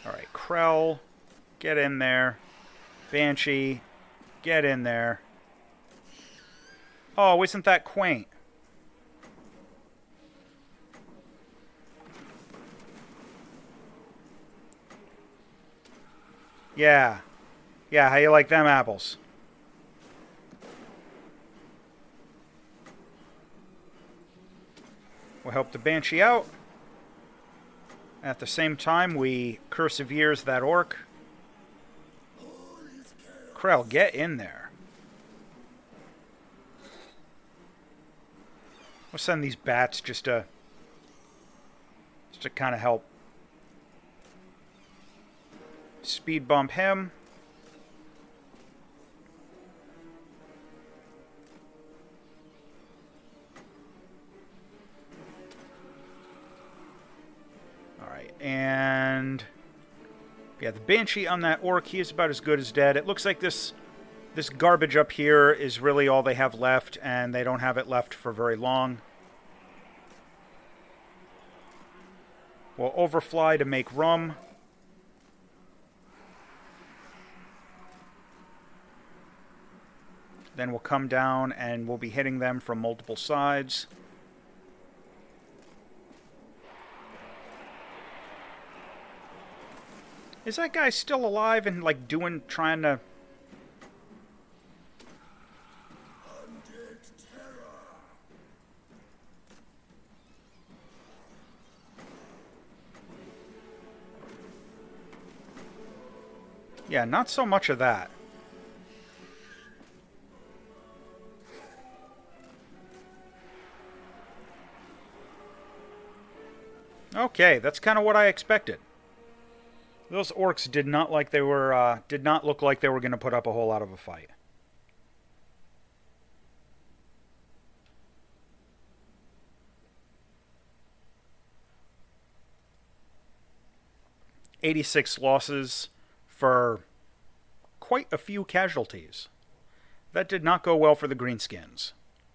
Speaker 1: Alright, Krell, get in there. Banshee, get in there. Oh, isn't that quaint? Yeah. Yeah, how you like them apples? We'll help the Banshee out. At the same time, we Cursevere's that orc. Krell, get in there. We'll send these bats just to kind of help speed bump him. Alright, and yeah, the Banshee on that orc, he is about as good as dead. It looks like this garbage up here is really all they have left, and they don't have it left for very long. We'll overfly to make rum. Then we'll come down and we'll be hitting them from multiple sides. Is that guy still alive and like trying to... Yeah, not so much of that. Okay, that's kind of what I expected. Those orcs did not look like they were going to put up a whole lot of a fight. "86 losses for quite a few casualties. That did not go well for the Greenskins,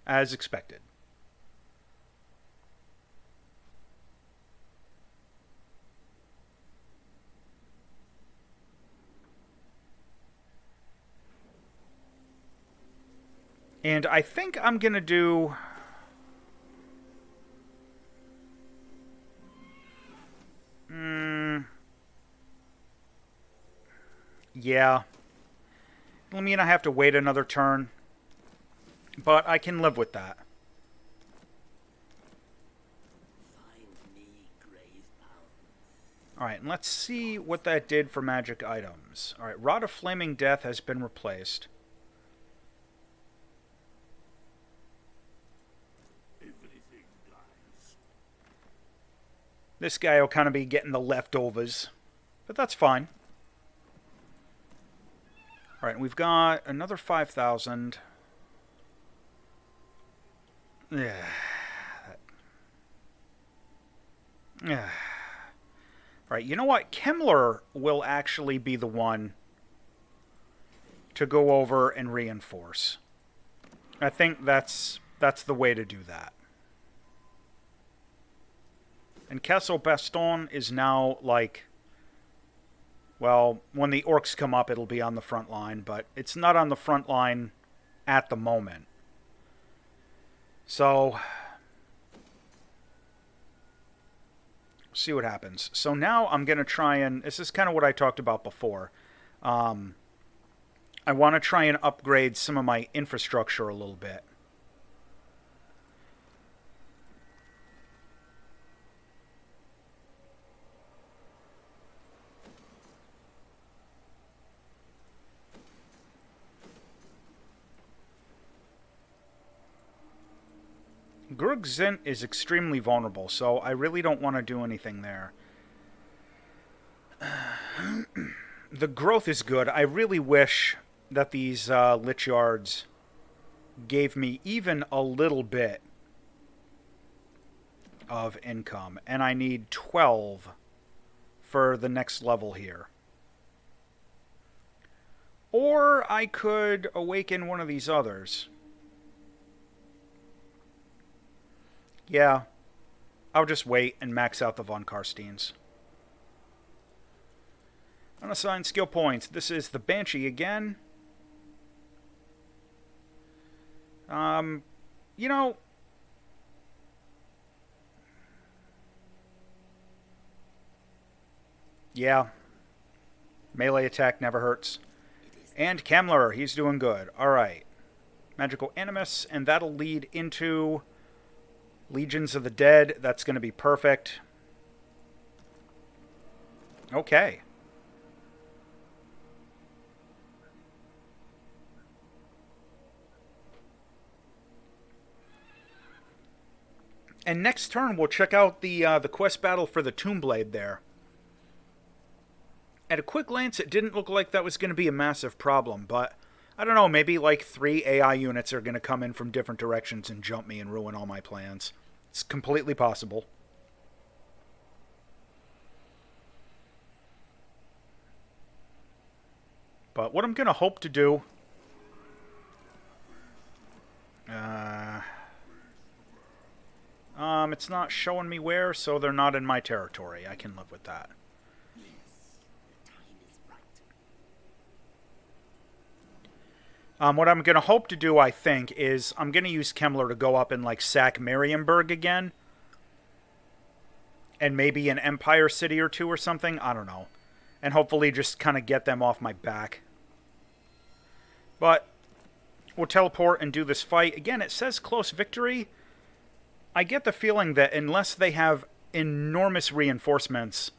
Speaker 1: as expected. And I think I'm going to do... yeah. I mean, I have to wait another turn. But I can live with that. Alright, and let's see what that did for magic items. Alright, Rod of Flaming Death has been replaced. This guy will kind of be getting the leftovers. But that's fine. Alright, we've got another 5,000. Yeah. Yeah. Alright, you know what? Kemmler will actually be the one to go over and reinforce. I think that's the way to do that. And Castle Baston is now, like... Well, when the orcs come up, it'll be on the front line, but it's not on the front line at the moment. So... see what happens. So now I'm going to try and... This is kind of what I talked about before. I want to try and upgrade some of my infrastructure a little bit. Grugzint is extremely vulnerable, so I really don't want to do anything there. The growth is good. I really wish that these Lich Yards gave me even a little bit of income. And I need 12 for the next level here. Or I could awaken one of these others. Yeah, I'll just wait and max out the Von Karsteins. Unassigned skill points. This is the Banshee again. You know... yeah. Melee attack never hurts. And Kemmler, he's doing good. Alright. Magical Animus, and that'll lead into... Legions of the Dead, that's going to be perfect. Okay. And next turn, we'll check out the quest battle for the Tomb Blade there. At a quick glance, it didn't look like that was going to be a massive problem, but I don't know, maybe like 3 AI units are going to come in from different directions and jump me and ruin all my plans. It's completely possible. But what I'm going to hope to do... it's not showing me where, so they're not in my territory. I can live with that. What I'm going to hope to do, I think, is I'm going to use Kemmler to go up and, like, sack Marienburg again. And maybe an Empire city or two or something. I don't know. And hopefully just kind of get them off my back. But we'll teleport and do this fight. Again, it says close victory. I get the feeling that unless they have enormous reinforcements,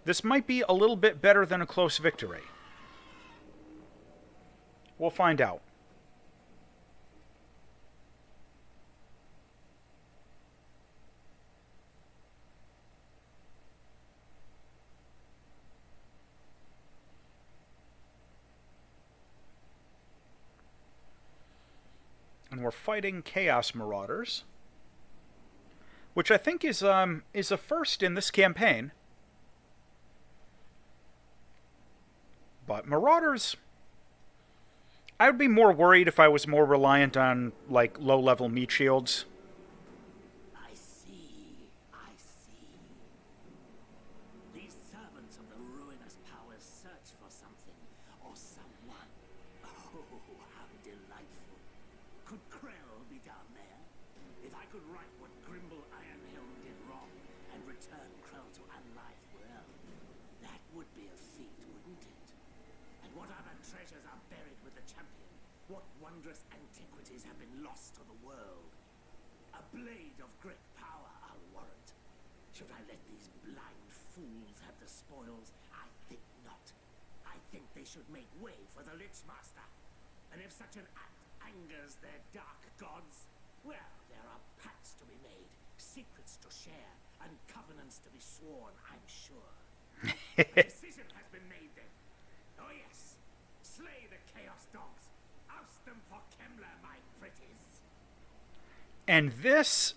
Speaker 1: this might be a little bit better than a close victory. We'll find out. And we're fighting Chaos Marauders, which I think is a first in this campaign. But Marauders, I would be more worried if I was more reliant on, like, low-level meat shields.
Speaker 2: I see. These servants of the ruinous powers search for something or someone. Oh, how delightful. Could Krell be down there? If I could write what Grimble Ironhelm did wrong and return Krell to unlife, well, that would be a feat, wouldn't it? And what other treasures are buried with the champion? What wondrous antiquities have been lost to the world? A blade of great power, I'll warrant. Should I let these blind fools have the spoils? I think not. I think they should make way for the Lich Master. And if such an act angers their dark gods, well, there are pacts to be made, secrets to share, and covenants to be sworn, I'm sure. A decision has been made then. Oh yes, slay the Chaos Dogs. Oust them for Kemmler, my pretties.
Speaker 1: And this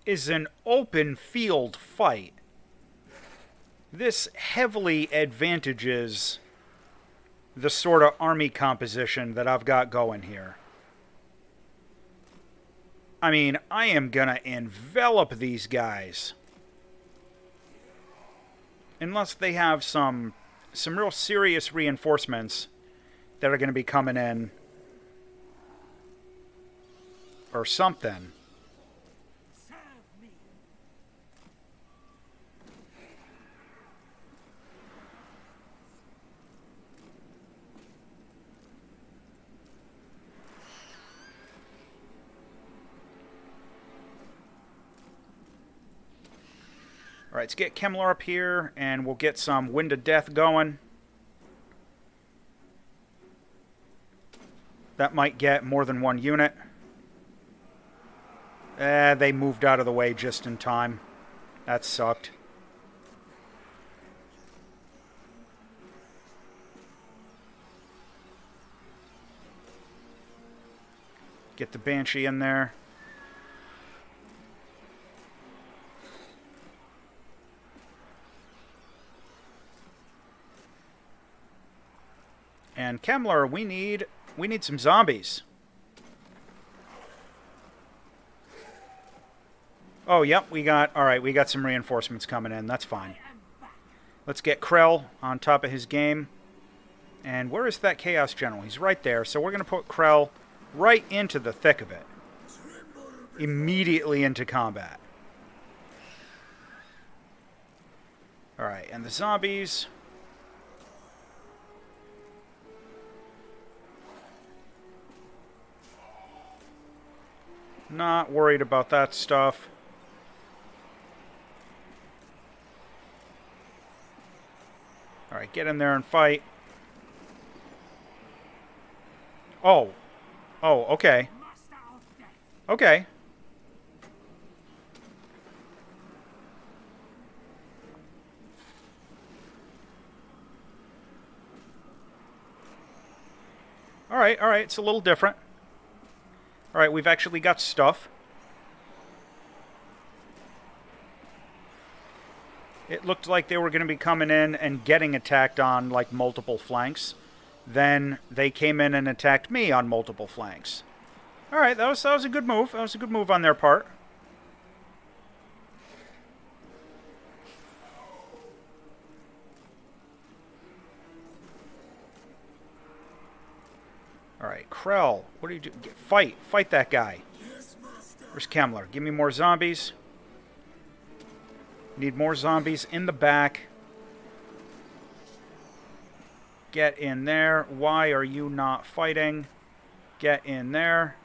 Speaker 1: is an open field fight. This heavily advantages the sort of army composition that I've got going here. I mean, I am gonna envelop these guys. Unless they have some real serious reinforcements that are gonna be coming in. Or something.
Speaker 2: Serve me.
Speaker 1: Alright, let's get Kemmler up here, and we'll get some Wind of Death going. That might get more than one unit. They moved out of the way just in time. That sucked. Get the Banshee in there. And Kemmler, we need some zombies. Oh, yep, we got some reinforcements coming in. That's fine. Let's get Krell on top of his game. And where is that Chaos General? He's right there. So we're going to put Krell right into the thick of it. Immediately into combat. Alright, and the zombies. Not worried about that stuff. Alright, get in there and fight. Oh. Oh, okay.
Speaker 2: Master of death.
Speaker 1: Okay. Alright, alright. It's a little different. Alright, we've actually got stuff. It looked like they were going to be coming in and getting attacked on, like, multiple flanks. Then they came in and attacked me on multiple flanks. Alright, that was a good move. That was a good move on their part. Alright, Krell, what are you doing? Fight! Fight that guy. Where's Kemmler? Give me more zombies. Need more zombies in the back. Get in there. Why are you not fighting? Get in there.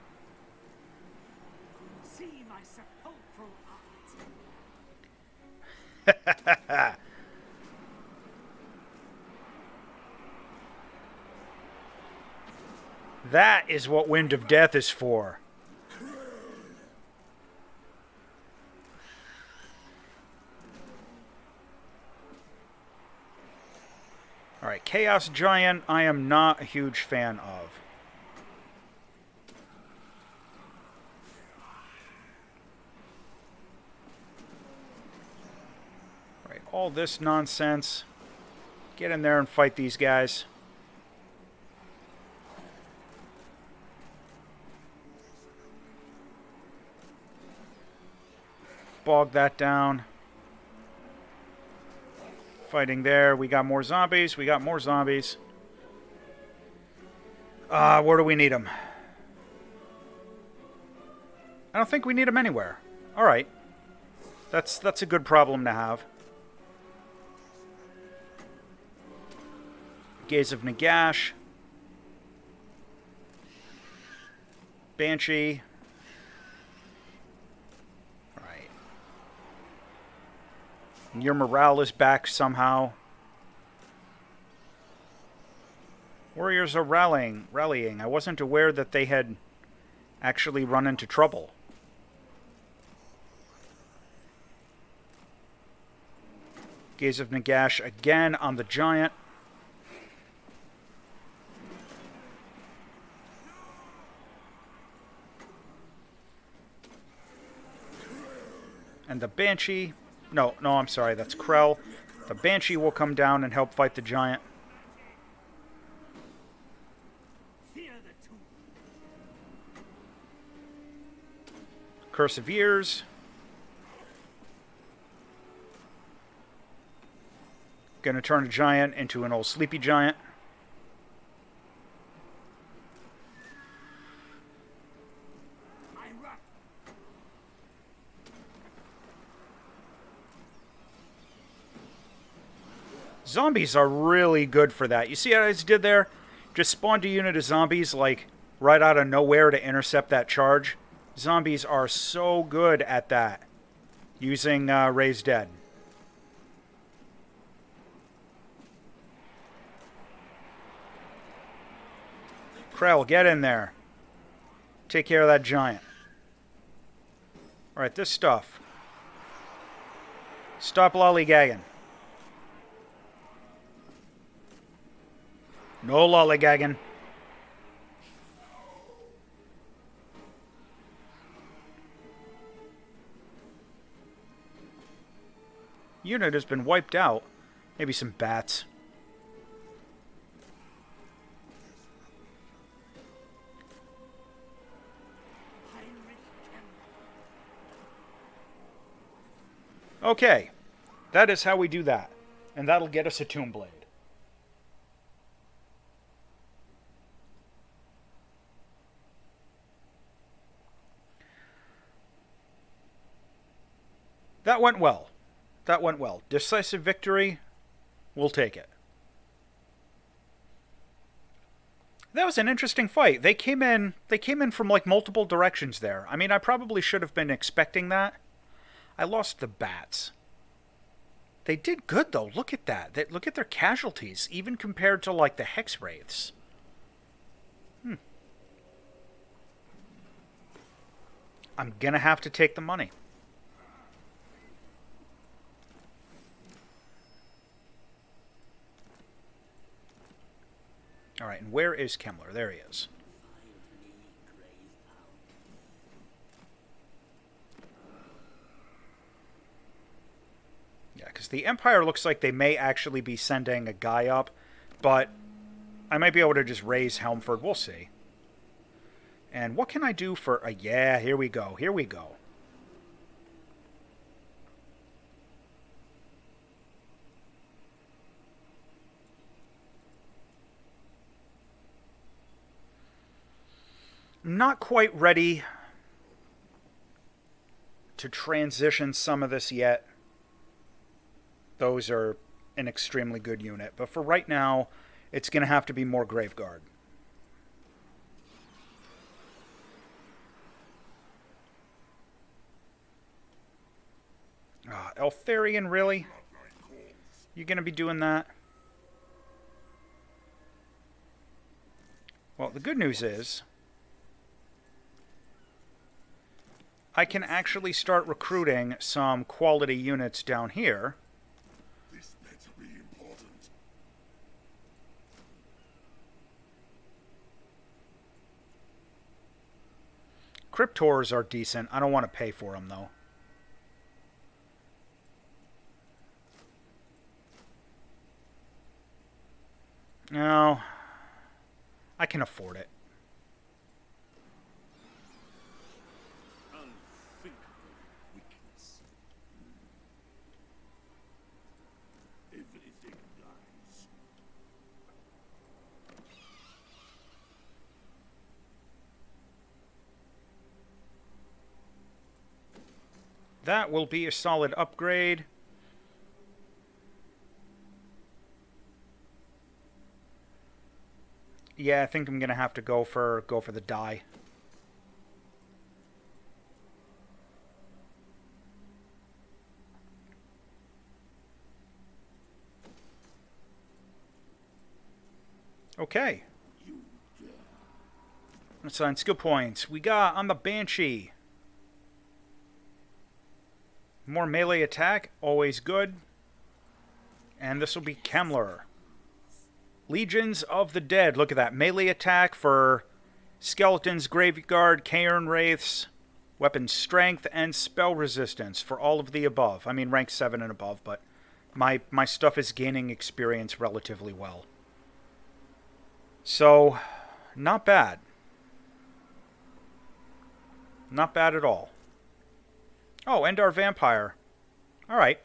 Speaker 2: See my sepulchral art.
Speaker 1: That is what Wind of Death is for. Alright, Chaos Giant, I am not a huge fan of. Alright, all this nonsense. Get in there and fight these guys. Bog that down. Fighting there. We got more zombies. We got more zombies. Where do we need them? I don't think we need them anywhere. Alright. That's a good problem to have. Gaze of Nagash. Banshee. Alright. Your morale is back somehow. Warriors are rallying. I wasn't aware that they had actually run into trouble. Gaze of Nagash again on the giant. And the Banshee... No, I'm sorry, that's Krell. The Banshee will come down and help fight the giant.
Speaker 2: Fear the tomb.
Speaker 1: Curse of Years. Gonna turn a giant into an old sleepy giant.
Speaker 2: I run.
Speaker 1: Zombies are really good for that. You see what I just did there? Just spawned a unit of zombies, like, right out of nowhere to intercept that charge. Zombies are so good at that. Using Raise Dead. Krell, get in there. Take care of that giant. Alright, this stuff. Stop lollygagging. No lollygagging. Unit has been wiped out. Maybe some bats. Okay. That is how we do that. And that'll get us a Tomb Blade. That went well. That went well. Decisive victory. We'll take it. That was an interesting fight. They came in. They came in from like multiple directions there. I mean, I probably should have been expecting that. I lost the bats. They did good though. Look at that. Look at their casualties, even compared to like the hex wraiths. I'm gonna have to take the money. All right, and where is Kemmler? There he is. Yeah, because the Empire looks like they may actually be sending a guy up, but I might be able to just raise Helmford. We'll see. And what can I do for... yeah, here we go. Here we go. I'm not quite ready to transition some of this yet. Those are an extremely good unit. But for right now, it's going to have to be more Graveguard. Eltharion, really? You gonna be doing that? Well, the good news is I can actually start recruiting some quality units down here.
Speaker 3: This better be important.
Speaker 1: Cryptors are decent. I don't want to pay for them, though. No, I can afford it.
Speaker 2: Unthinkable weakness.
Speaker 3: Everything lies.
Speaker 1: That will be a solid upgrade. Yeah, I think I'm gonna have to go for the die. Okay. Assign skill points. We got on the Banshee. More melee attack, always good. And this will be Kemmler. Legions of the Dead. Look at that. Melee attack for skeletons, Graveguard, Cairn Wraiths, weapon strength, and spell resistance for all of the above. I mean, rank 7 and above, but my stuff is gaining experience relatively well. So, not bad. Not bad at all. Oh, and our vampire. Alright.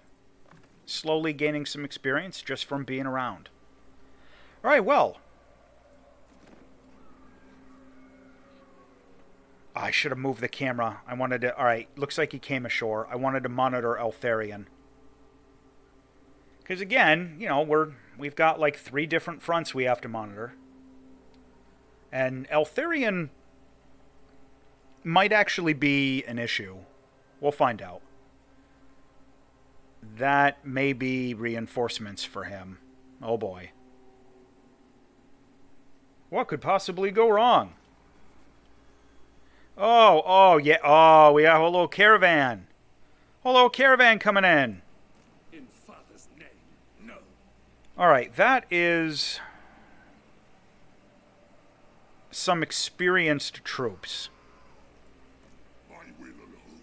Speaker 1: Slowly gaining some experience just from being around. Alright, well. I should have moved the camera. I wanted to... Alright, looks like he came ashore. I wanted to monitor Eltharion. Because again, you know, we've got like 3 different fronts we have to monitor. And Eltharion might actually be an issue. We'll find out. That may be reinforcements for him. Oh boy. What could possibly go wrong? Oh, yeah. Oh, we have a little caravan. A little caravan coming in.
Speaker 3: In Father's name, no.
Speaker 1: Alright, that is some experienced troops.
Speaker 3: My will alone.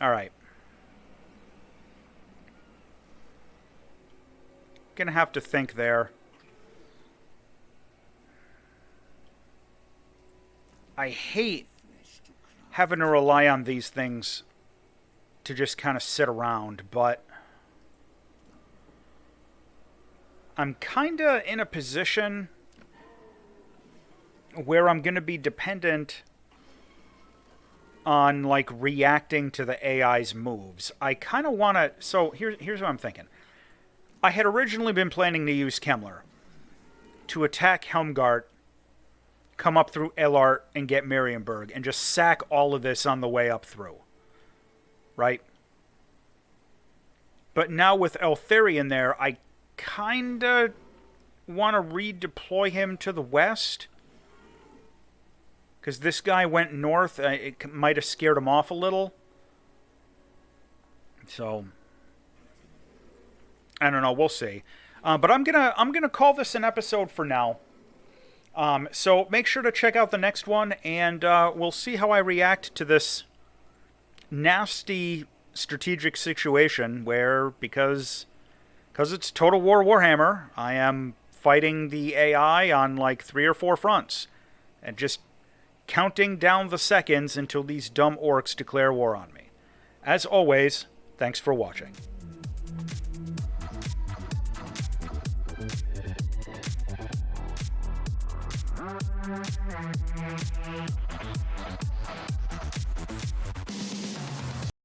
Speaker 1: Alright. Gonna have to think there. I hate having to rely on these things to just kind of sit around, but I'm kind of in a position where I'm going to be dependent on, like, reacting to the AI's moves. I kind of want to... So, here's what I'm thinking. I had originally been planning to use Kemmler to attack Helmgart, come up through Elart, and get Marienburg, and just sack all of this on the way up through. Right? But now with Eltharion there, I kinda want to redeploy him to the west. Because this guy went north, it might have scared him off a little. So, I don't know, we'll see. But I'm gonna call this an episode for now. So make sure to check out the next one, and we'll see how I react to this nasty strategic situation where, because it's Total War Warhammer, I am fighting the AI on like 3 or 4 fronts, and just counting down the seconds until these dumb orcs declare war on me. As always, thanks for watching.